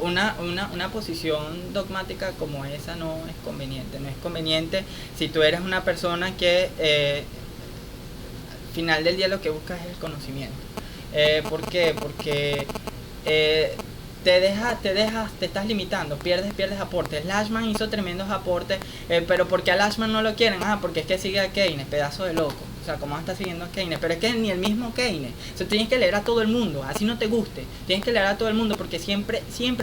una posición dogmática como esa no es conveniente. No es conveniente si tú eres una persona que al final del día lo que buscas es el conocimiento. ¿Por qué? Porque te estás limitando, pierdes aportes. Lachman hizo tremendos aportes, pero ¿por qué a Lachman no lo quieren? Porque es que sigue a Keynes, pedazo de loco. O sea, ¿cómo está siguiendo a Keynes? Pero es que ni el mismo Keynes. O sea, tienes que leer a todo el mundo, así no te guste. Tienes que leer a todo el mundo porque siempre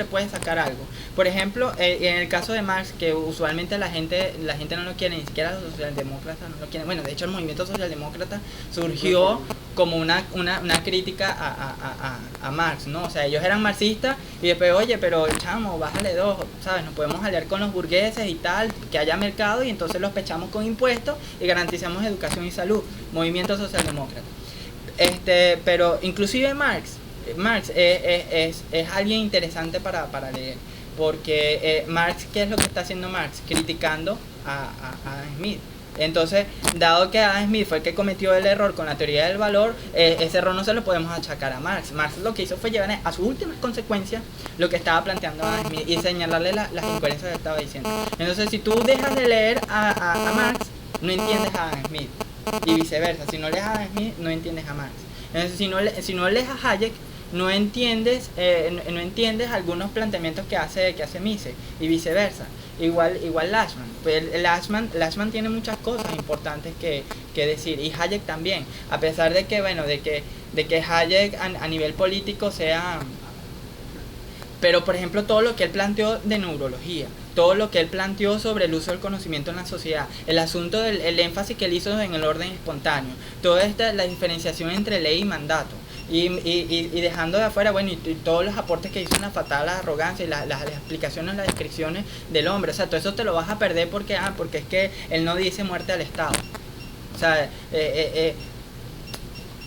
puedes sacar algo. Por ejemplo, en el caso de Marx, que usualmente la gente no lo quiere, ni siquiera los socialdemócratas no lo quieren. Bueno, de hecho el movimiento socialdemócrata surgió como una crítica a Marx, ¿no? O sea, ellos eran marxistas y después, oye, pero chamo, bájale dos, ¿sabes? Nos podemos aliar con los burgueses y tal, que haya mercado, y entonces los pechamos con impuestos y garantizamos educación y salud. Movimiento socialdemócrata. Pero inclusive Marx es alguien interesante para leer, porque Marx, ¿qué es lo que está haciendo Marx? Criticando a Adam Smith. Entonces, dado que Adam Smith fue el que cometió el error con la teoría del valor, ese error no se lo podemos achacar a Marx. Marx lo que hizo fue llevar a sus últimas consecuencias lo que estaba planteando Adam Smith y señalarle las incoherencias que estaba diciendo. Entonces, si tú dejas de leer a Marx, no entiendes a Adam Smith, y viceversa. Si no lees a Adam Smith, no entiendes a Marx. Entonces, si no lees a Hayek, no entiendes algunos planteamientos que hace Mises, y viceversa. Igual Lachman. Pues Lachman tiene muchas cosas importantes que decir, y Hayek también, a pesar de que Hayek a nivel político sea... Pero, por ejemplo, todo lo que él planteó de neurología, todo lo que él planteó sobre el uso del conocimiento en la sociedad, el asunto el énfasis que él hizo en el orden espontáneo, toda la diferenciación entre ley y mandato, y dejando de afuera, bueno, y todos los aportes que hizo en la fatal arrogancia y las explicaciones, las descripciones del hombre. O sea, todo eso te lo vas a perder porque es que él no dice muerte al Estado. O sea,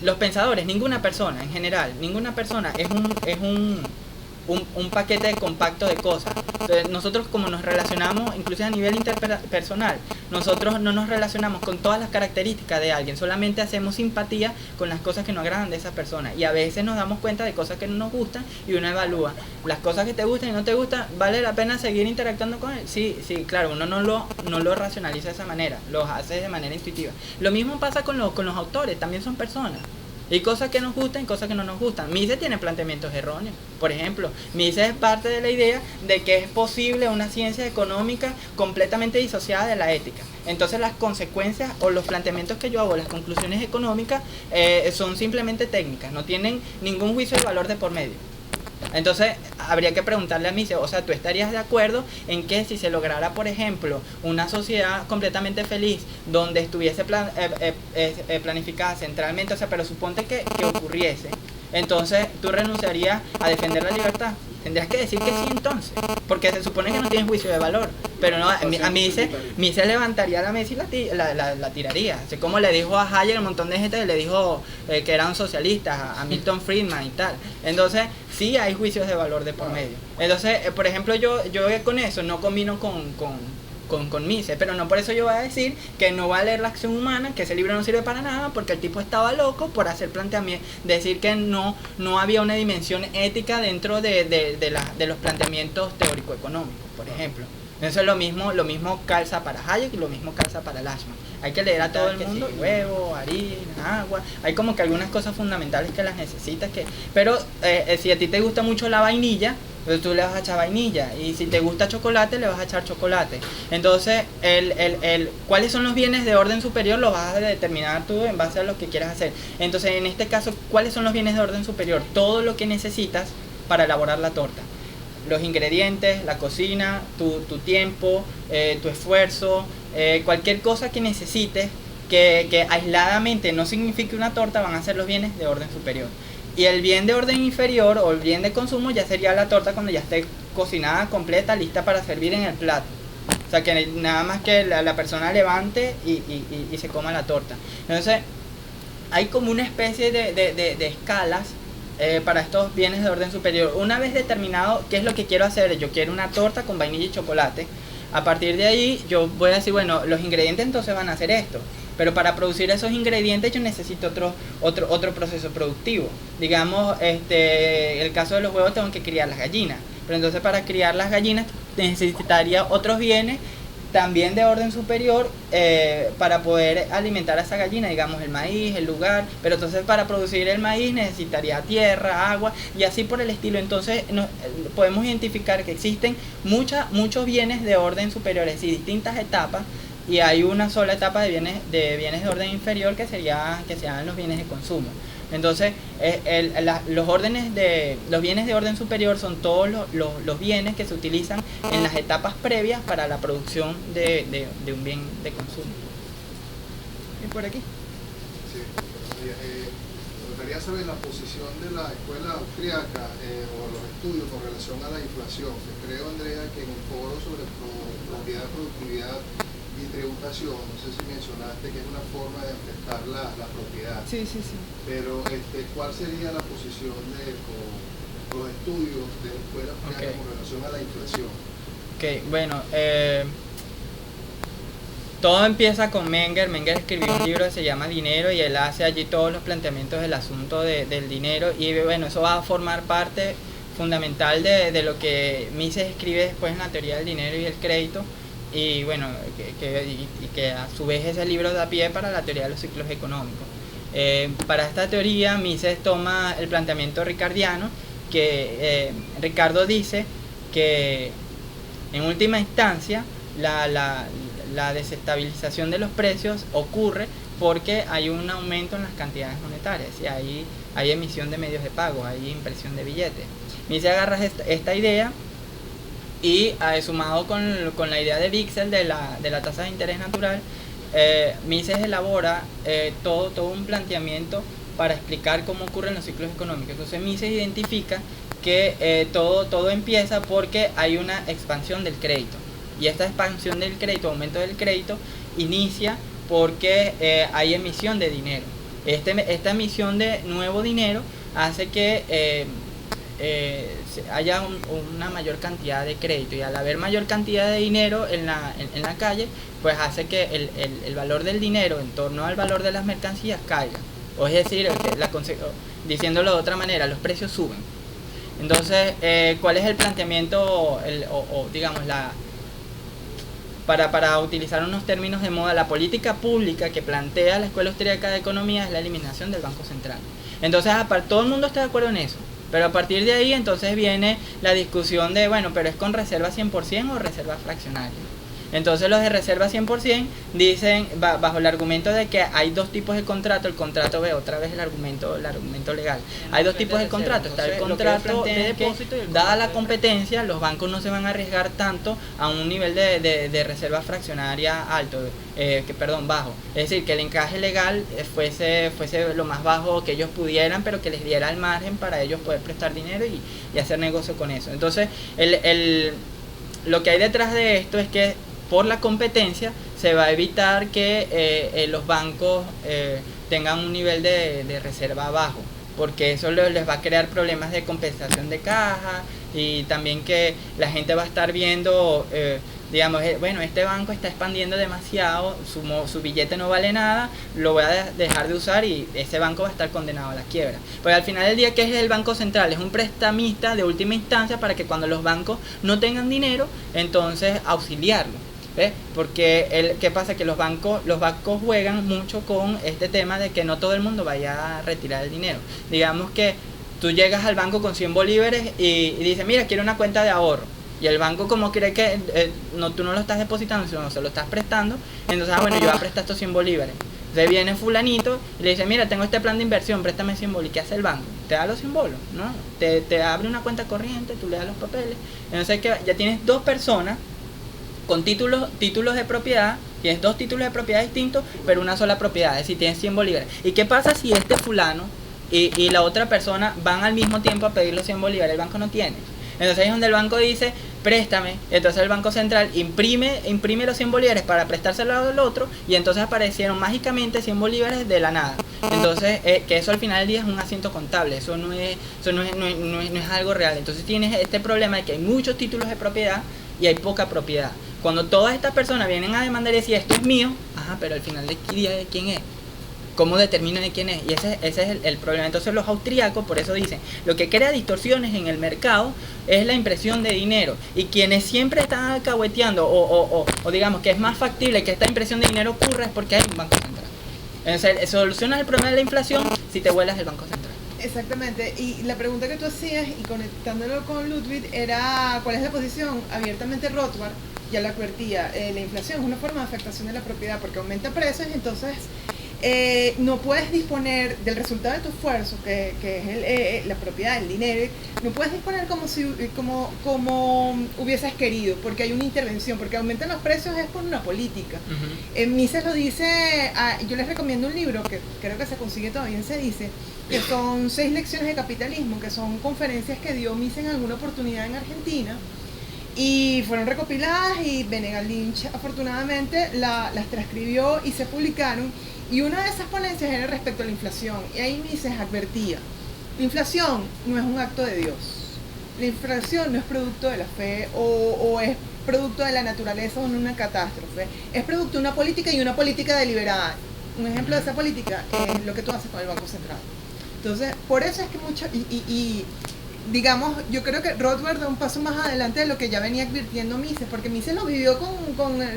los pensadores, ninguna persona en general, ninguna persona es un paquete compacto de cosas. Entonces, nosotros, como nos relacionamos, incluso a nivel interpersonal, nosotros no nos relacionamos con todas las características de alguien, solamente hacemos simpatía con las cosas que nos agradan de esa persona, y a veces nos damos cuenta de cosas que no nos gustan y uno evalúa las cosas que te gustan y no te gustan. ¿Vale la pena seguir interactuando con él? Sí, claro, uno no lo racionaliza de esa manera, lo hace de manera intuitiva. Lo mismo pasa con los autores, también son personas. Y cosas que nos gustan y cosas que no nos gustan. Mises tiene planteamientos erróneos. Por ejemplo, Mises es parte de la idea de que es posible una ciencia económica completamente disociada de la ética. Entonces las consecuencias o los planteamientos que yo hago, las conclusiones económicas, son simplemente técnicas, no tienen ningún juicio de valor de por medio. Entonces habría que preguntarle a Mises, o sea, ¿tú estarías de acuerdo en que si se lograra, por ejemplo, una sociedad completamente feliz, donde estuviese planificada centralmente, o sea, pero suponte que ocurriese, entonces tú renunciarías a defender la libertad? Tendrías que decir que sí entonces, porque se supone que no tienes juicio de valor. Pero no, a Mises levantaría la mesa y la tiraría. Así como le dijo a Hayek, un montón de gente le dijo que eran socialistas, a Milton Friedman y tal. Entonces sí hay juicios de valor de por medio. Entonces, por ejemplo, yo con eso no combino con Mises, pero no por eso yo voy a decir que no va a leer La acción humana, que ese libro no sirve para nada, porque el tipo estaba loco por hacer planteamientos, decir que no había una dimensión ética dentro de los planteamientos teórico-económicos, por ejemplo. Eso es lo mismo calza para Hayek y lo mismo calza para Lashman. Hay que leer a todo el mundo, huevo, harina, agua, hay como que algunas cosas fundamentales que las necesitas, pero si a ti te gusta mucho la vainilla, pues tú le vas a echar vainilla, y si te gusta chocolate, le vas a echar chocolate. Entonces, ¿cuáles son los bienes de orden superior? Lo vas a determinar tú en base a lo que quieras hacer. Entonces, en este caso, ¿cuáles son los bienes de orden superior? Todo lo que necesitas para elaborar la torta. Los ingredientes, la cocina, tu tiempo, tu esfuerzo, cualquier cosa que necesites que aisladamente no signifique una torta, van a ser los bienes de orden superior. Y el bien de orden inferior o el bien de consumo ya sería la torta cuando ya esté cocinada, completa, lista para servir en el plato. O sea, que nada más que la persona levante y se coma la torta. Entonces, hay como una especie de escalas para estos bienes de orden superior. Una vez determinado qué es lo que quiero hacer, yo quiero una torta con vainilla y chocolate. A partir de ahí yo voy a decir, bueno, los ingredientes entonces van a hacer esto, pero para producir esos ingredientes yo necesito otro proceso productivo. Digamos, el caso de los huevos, tengo que criar las gallinas, pero entonces para criar las gallinas necesitaría otros bienes también de orden superior para poder alimentar a esa gallina, digamos el maíz, el lugar, pero entonces para producir el maíz necesitaría tierra, agua y así por el estilo. Entonces podemos identificar que existen muchos bienes de orden superior, es decir, distintas etapas, y hay una sola etapa de bienes de orden inferior que serían los bienes de consumo. Entonces, los bienes de orden superior son todos los bienes que se utilizan en las etapas previas para la producción de un bien de consumo. ¿Y por aquí? Sí, me gustaría saber la posición de la escuela austríaca o los estudios con relación a la inflación, que creo, Andrea, que en el foro sobre propiedad, productividad y tributación, no sé si mencionaste que es una forma de afectar la propiedad. Sí. Pero ¿cuál sería la posición de los estudios de la escuela austríaca con relación a la inflación? Bueno, todo empieza con Menger. Menger escribió un libro que se llama Dinero y él hace allí todos los planteamientos del asunto del dinero, y bueno, eso va a formar parte fundamental de lo que Mises escribe después en la teoría del dinero y el crédito. Y bueno, que a su vez ese libro da pie para la teoría de los ciclos económicos. Para esta teoría Mises toma el planteamiento ricardiano, que Ricardo dice que en última instancia la desestabilización de los precios ocurre porque hay un aumento en las cantidades monetarias y hay emisión de medios de pago, hay impresión de billetes. Mises agarra esta idea y sumado con la idea de Wiesel de la tasa de interés natural, Mises elabora todo un planteamiento para explicar cómo ocurren los ciclos económicos. Entonces Mises identifica que todo empieza porque hay una expansión del crédito, y esta expansión del crédito, aumento del crédito, inicia porque hay emisión de dinero. Esta emisión de nuevo dinero hace que haya una mayor cantidad de crédito, y al haber mayor cantidad de dinero en la calle, pues hace que el valor del dinero en torno al valor de las mercancías caiga, o es decir, diciéndolo de otra manera, los precios suben. Entonces, ¿cuál es el planteamiento digamos para utilizar unos términos de moda? La política pública que plantea la Escuela Austríaca de Economía es la eliminación del Banco Central. Entonces, todo el mundo está de acuerdo en eso. Pero a partir de ahí entonces viene la discusión de, bueno, pero ¿es con reserva 100% o reserva fraccionaria? Entonces los de reserva 100% dicen, bajo el argumento de que hay dos tipos de contrato, el contrato B, otra vez el argumento legal. Hay dos tipos de contrato, está el contrato de depósito y dada la competencia, los bancos no se van a arriesgar tanto a un nivel de reserva fraccionaria bajo. Es decir, que el encaje legal fuese lo más bajo que ellos pudieran, pero que les diera el margen para ellos poder prestar dinero y hacer negocio con eso. Entonces, lo que hay detrás de esto es que por la competencia se va a evitar que los bancos tengan un nivel de reserva bajo, porque eso les va a crear problemas de compensación de caja, y también que la gente va a estar viendo Digamos, bueno, este banco está expandiendo demasiado, su billete no vale nada, lo voy a dejar de usar y ese banco va a estar condenado a la quiebra. Porque al final del día, ¿qué es el Banco Central? Es un prestamista de última instancia para que cuando los bancos no tengan dinero, entonces auxiliarlo. ¿Ves? Porque ¿qué pasa? Que los bancos juegan mucho con este tema de que no todo el mundo vaya a retirar el dinero. Digamos que tú llegas al banco con 100 bolívares y dices, mira, quiero una cuenta de ahorro. Y el banco, como cree que tú no lo estás depositando, sino se lo estás prestando, entonces, bueno, yo voy a prestar estos 100 bolívares. Entonces viene fulanito y le dice, mira, tengo este plan de inversión, préstame 100 bolívares. ¿Qué hace el banco? Te da los 100 bolos, ¿no? Te abre una cuenta corriente, tú le das los papeles. Entonces ya tienes dos personas con títulos de propiedad, tienes dos títulos de propiedad distintos, pero una sola propiedad, es decir, tienes 100 bolívares. ¿Y qué pasa si este fulano y la otra persona van al mismo tiempo a pedir los 100 bolívares? El banco no tiene. Entonces ahí es donde el banco dice, préstame. Entonces el Banco Central imprime los 100 bolívares para prestárselo al otro, y entonces aparecieron mágicamente 100 bolívares de la nada. Entonces, que eso al final del día es un asiento contable, eso no es algo real. Entonces tienes este problema de que hay muchos títulos de propiedad y hay poca propiedad. Cuando todas estas personas vienen a demandar y decir, esto es mío, pero al final del día, ¿de quién es? ¿Cómo determinan de quién es? Y ese es el problema. Entonces los austríacos, por eso dicen, lo que crea distorsiones en el mercado es la impresión de dinero. Y quienes siempre están alcahueteando o digamos que es más factible que esta impresión de dinero ocurra es porque hay un banco central. Entonces solucionas el problema de la inflación si te vuelas del Banco Central. Exactamente, y la pregunta que tú hacías, y conectándolo con Ludwig, era ¿cuál es la posición? Abiertamente Rothbard ya lo advertía, la inflación es una forma de afectación de la propiedad porque aumenta precios, entonces no puedes disponer del resultado de tu esfuerzo, que es la propiedad, el dinero, no puedes disponer como hubieses querido, porque hay una intervención, porque aumentan los precios es por una política. Mises lo dice, yo les recomiendo un libro que creo que se consigue todavía en Cedice, que son 6 lecciones de capitalismo, que son conferencias que dio Mises en alguna oportunidad en Argentina, y fueron recopiladas y Benegal Lynch afortunadamente las transcribió y se publicaron. Y una de esas ponencias era respecto a la inflación. Y ahí Mises advertía, la inflación no es un acto de Dios. La inflación no es producto de la fe o es producto de la naturaleza o de una catástrofe. Es producto de una política y una política deliberada. Un ejemplo de esa política es lo que tú haces con el Banco Central. Entonces, por eso es que digamos, yo creo que Rothbard da un paso más adelante de lo que ya venía advirtiendo Mises, porque Mises lo vivió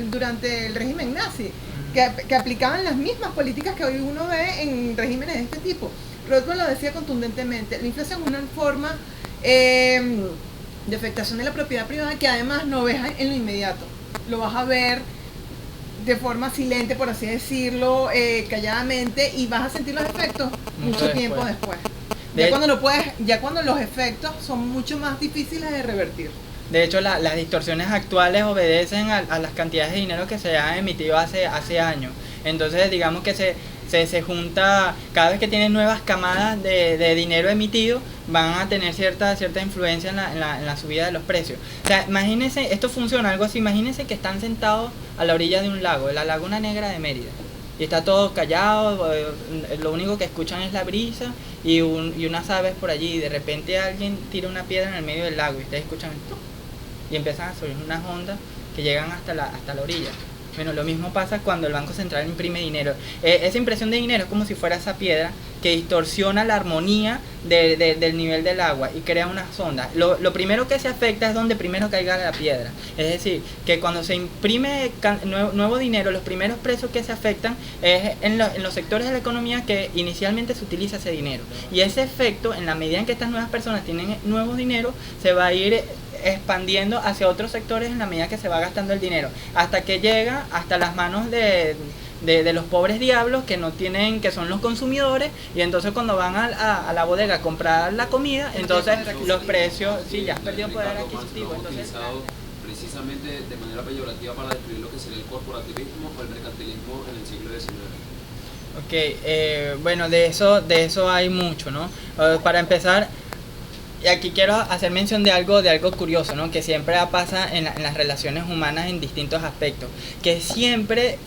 durante el régimen nazi, que aplicaban las mismas políticas que hoy uno ve en regímenes de este tipo. Rothbard lo decía contundentemente, la inflación es una forma de afectación de la propiedad privada que además no ves en lo inmediato, lo vas a ver de forma silente, por así decirlo, calladamente, y vas a sentir los efectos mucho tiempo después. Ya cuando los efectos son mucho más difíciles de revertir. De hecho, las distorsiones actuales obedecen a las cantidades de dinero que se han emitido hace años. Entonces, digamos que se junta, cada vez que tienen nuevas camadas de dinero emitido, van a tener cierta influencia en la subida de los precios. O sea, imagínense, esto funciona algo así, imagínense que están sentados a la orilla de un lago, de la Laguna Negra de Mérida. Y está todo callado, lo único que escuchan es la brisa y unas aves por allí. Y de repente alguien tira una piedra en el medio del lago y ustedes escuchan esto. Y empiezan a subir unas ondas que llegan hasta la orilla. Bueno, lo mismo pasa cuando el Banco Central imprime dinero. Esa impresión de dinero es como si fuera esa piedra que distorsiona la armonía del nivel del agua y crea unas ondas. Lo primero que se afecta es donde primero caiga la piedra. Es decir, que cuando se imprime nuevo dinero, los primeros precios que se afectan es en los sectores de la economía que inicialmente se utiliza ese dinero. Y ese efecto, en la medida en que estas nuevas personas tienen nuevo dinero, se va a ir expandiendo hacia otros sectores en la medida que se va gastando el dinero, hasta que llega hasta las manos de los pobres diablos que son los consumidores, y entonces cuando van a la bodega a comprar la comida, entonces los precios, sí, ya has perdido poder adquisitivo. Entonces, precisamente de manera peyorativa para describir lo que sería el corporativismo o el mercantilismo en el siglo XIX. Bueno, de eso hay mucho, ¿no? Para empezar, y aquí quiero hacer mención de algo curioso, ¿no? Que siempre pasa en las relaciones humanas en distintos aspectos. Que siempre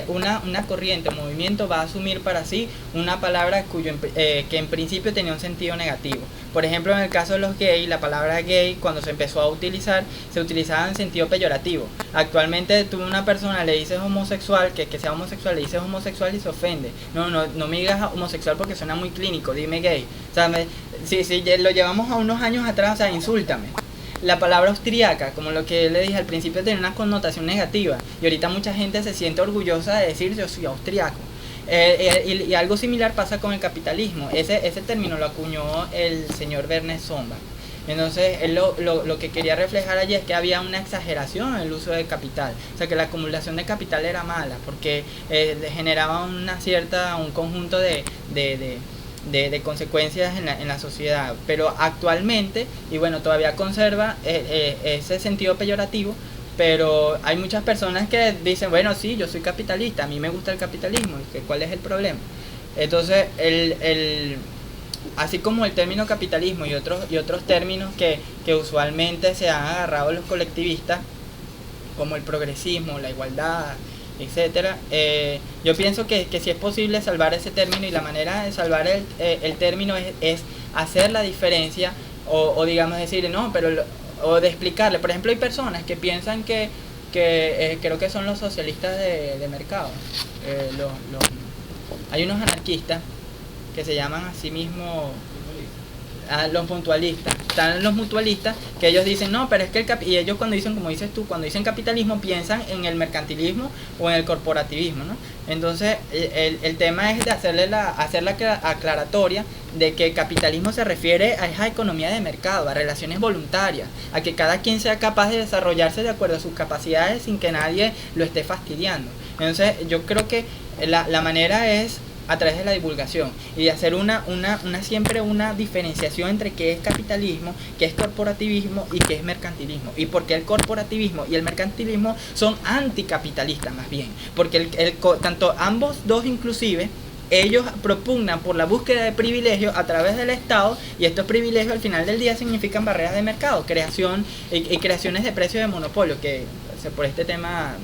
una corriente, un movimiento va a asumir para sí una palabra que en principio tenía un sentido negativo. Por ejemplo, en el caso de los gays, la palabra gay, cuando se empezó a utilizar, se utilizaba en sentido peyorativo. Actualmente tú a una persona le dices homosexual, que sea homosexual, le dices homosexual y se ofende. No me digas homosexual porque suena muy clínico, dime gay. O sea, si lo llevamos a unos años atrás, o sea, insúltame. La palabra austriaca, como lo que le dije al principio, tiene una connotación negativa. Y ahorita mucha gente se siente orgullosa de decir yo soy austriaco. Y algo similar pasa con el capitalismo. Ese término lo acuñó el señor Werner Sombart. Entonces, él lo que quería reflejar allí es que había una exageración en el uso del capital. O sea, que la acumulación de capital era mala, porque generaba un conjunto de consecuencias en la sociedad. Pero actualmente, y bueno, todavía conserva ese sentido peyorativo. Pero hay muchas personas que dicen, bueno, sí, yo soy capitalista, a mí me gusta el capitalismo, ¿cuál es el problema? Entonces, así como el término capitalismo y otros términos que usualmente se han agarrado los colectivistas, como el progresismo, la igualdad, etcétera, yo pienso que sí es posible salvar ese término, y la manera de salvar el término es hacer la diferencia, o digamos decir, no, pero o de explicarle. Por ejemplo, hay personas que piensan que creo que son los socialistas de mercado. Hay unos anarquistas que se llaman a sí mismos los mutualistas. Están los mutualistas que ellos dicen, no, pero es que y ellos cuando dicen, como dices tú, cuando dicen capitalismo piensan en el mercantilismo o en el corporativismo, ¿no? Entonces el tema es de hacer la aclaratoria de que el capitalismo se refiere a esa economía de mercado, a relaciones voluntarias, a que cada quien sea capaz de desarrollarse de acuerdo a sus capacidades sin que nadie lo esté fastidiando. Entonces yo creo que la manera es a través de la divulgación y de hacer siempre una diferenciación entre qué es capitalismo, qué es corporativismo y qué es mercantilismo. Y porque el corporativismo y el mercantilismo son anticapitalistas más bien, porque tanto ambos dos inclusive, ellos propugnan por la búsqueda de privilegios a través del Estado, y estos privilegios al final del día significan barreras de mercado, creación y creaciones de precios de monopolio, que por este tema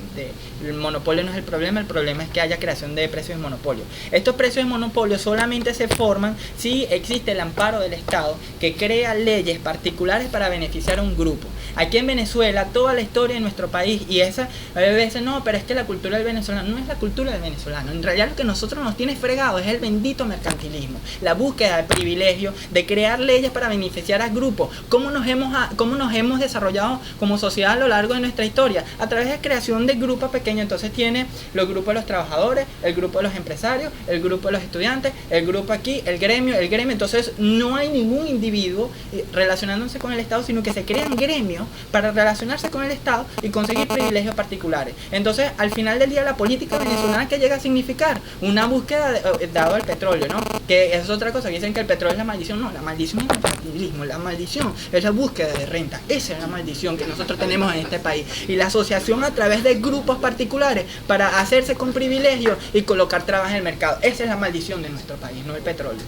el monopolio no es el problema es que haya creación de precios de monopolio. Estos precios de monopolio solamente se forman si existe el amparo del Estado, que crea leyes particulares para beneficiar a un grupo. Aquí en Venezuela, toda la historia de nuestro país, y esa a veces no, pero es que la cultura del venezolano no es la cultura del venezolano. En realidad lo que nosotros nos tiene fregado es el bendito mercantilismo, la búsqueda de privilegios, de crear leyes para beneficiar a grupos. ¿Cómo nos hemos desarrollado como sociedad a lo largo de nuestra historia? A través de creación de grupos pequeños. Entonces tiene los grupos de los trabajadores, el grupo de los empresarios, el grupo de los estudiantes, el grupo aquí, el gremio. Entonces no hay ningún individuo relacionándose con el Estado, sino que se crean gremios para relacionarse con el Estado y conseguir privilegios particulares. Entonces, al final del día, la política venezolana, ¿qué llega a significar? Una búsqueda dado al petróleo, ¿no? Que es otra cosa, que dicen que el petróleo es la maldición. No, la maldición es el mercantilismo, la maldición es la búsqueda de renta. Esa es la maldición que nosotros tenemos en este país. Y la asociación a través de grupos particulares para hacerse con privilegios y colocar trabas en el mercado. Esa es la maldición de nuestro país, no el petróleo.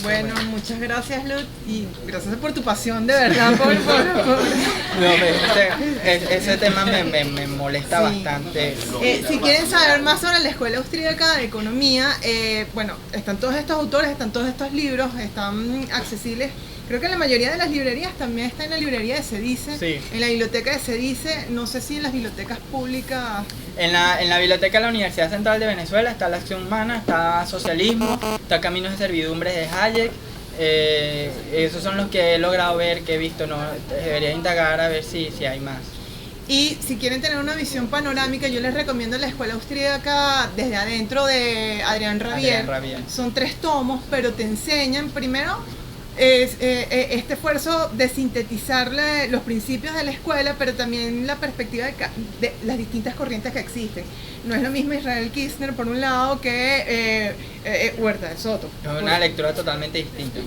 Bueno, muchas gracias, Luz, y gracias por tu pasión, de verdad, por... No, ese tema me molesta bastante. Si quieren saber más sobre la Escuela Austríaca de Economía, bueno, están todos estos autores, están todos estos libros, están accesibles. Creo que en la mayoría de las librerías, también está en la librería de Cedice, sí. En la biblioteca de Cedice, no sé si en las bibliotecas públicas. En la biblioteca de la Universidad Central de Venezuela está La Acción Humana, está Socialismo, está Caminos de Servidumbre de Hayek. Esos son los que he logrado ver, que he visto, no debería indagar a ver si hay más. Y si quieren tener una visión panorámica, yo les recomiendo la Escuela Austríaca desde adentro de Adrián Rabier. Son 3 tomos, pero te enseñan primero este esfuerzo de sintetizar los principios de la escuela, pero también la perspectiva de las distintas corrientes que existen. No es lo mismo Israel Kirzner por un lado que Huerta de Soto. Es una lectura totalmente distinta.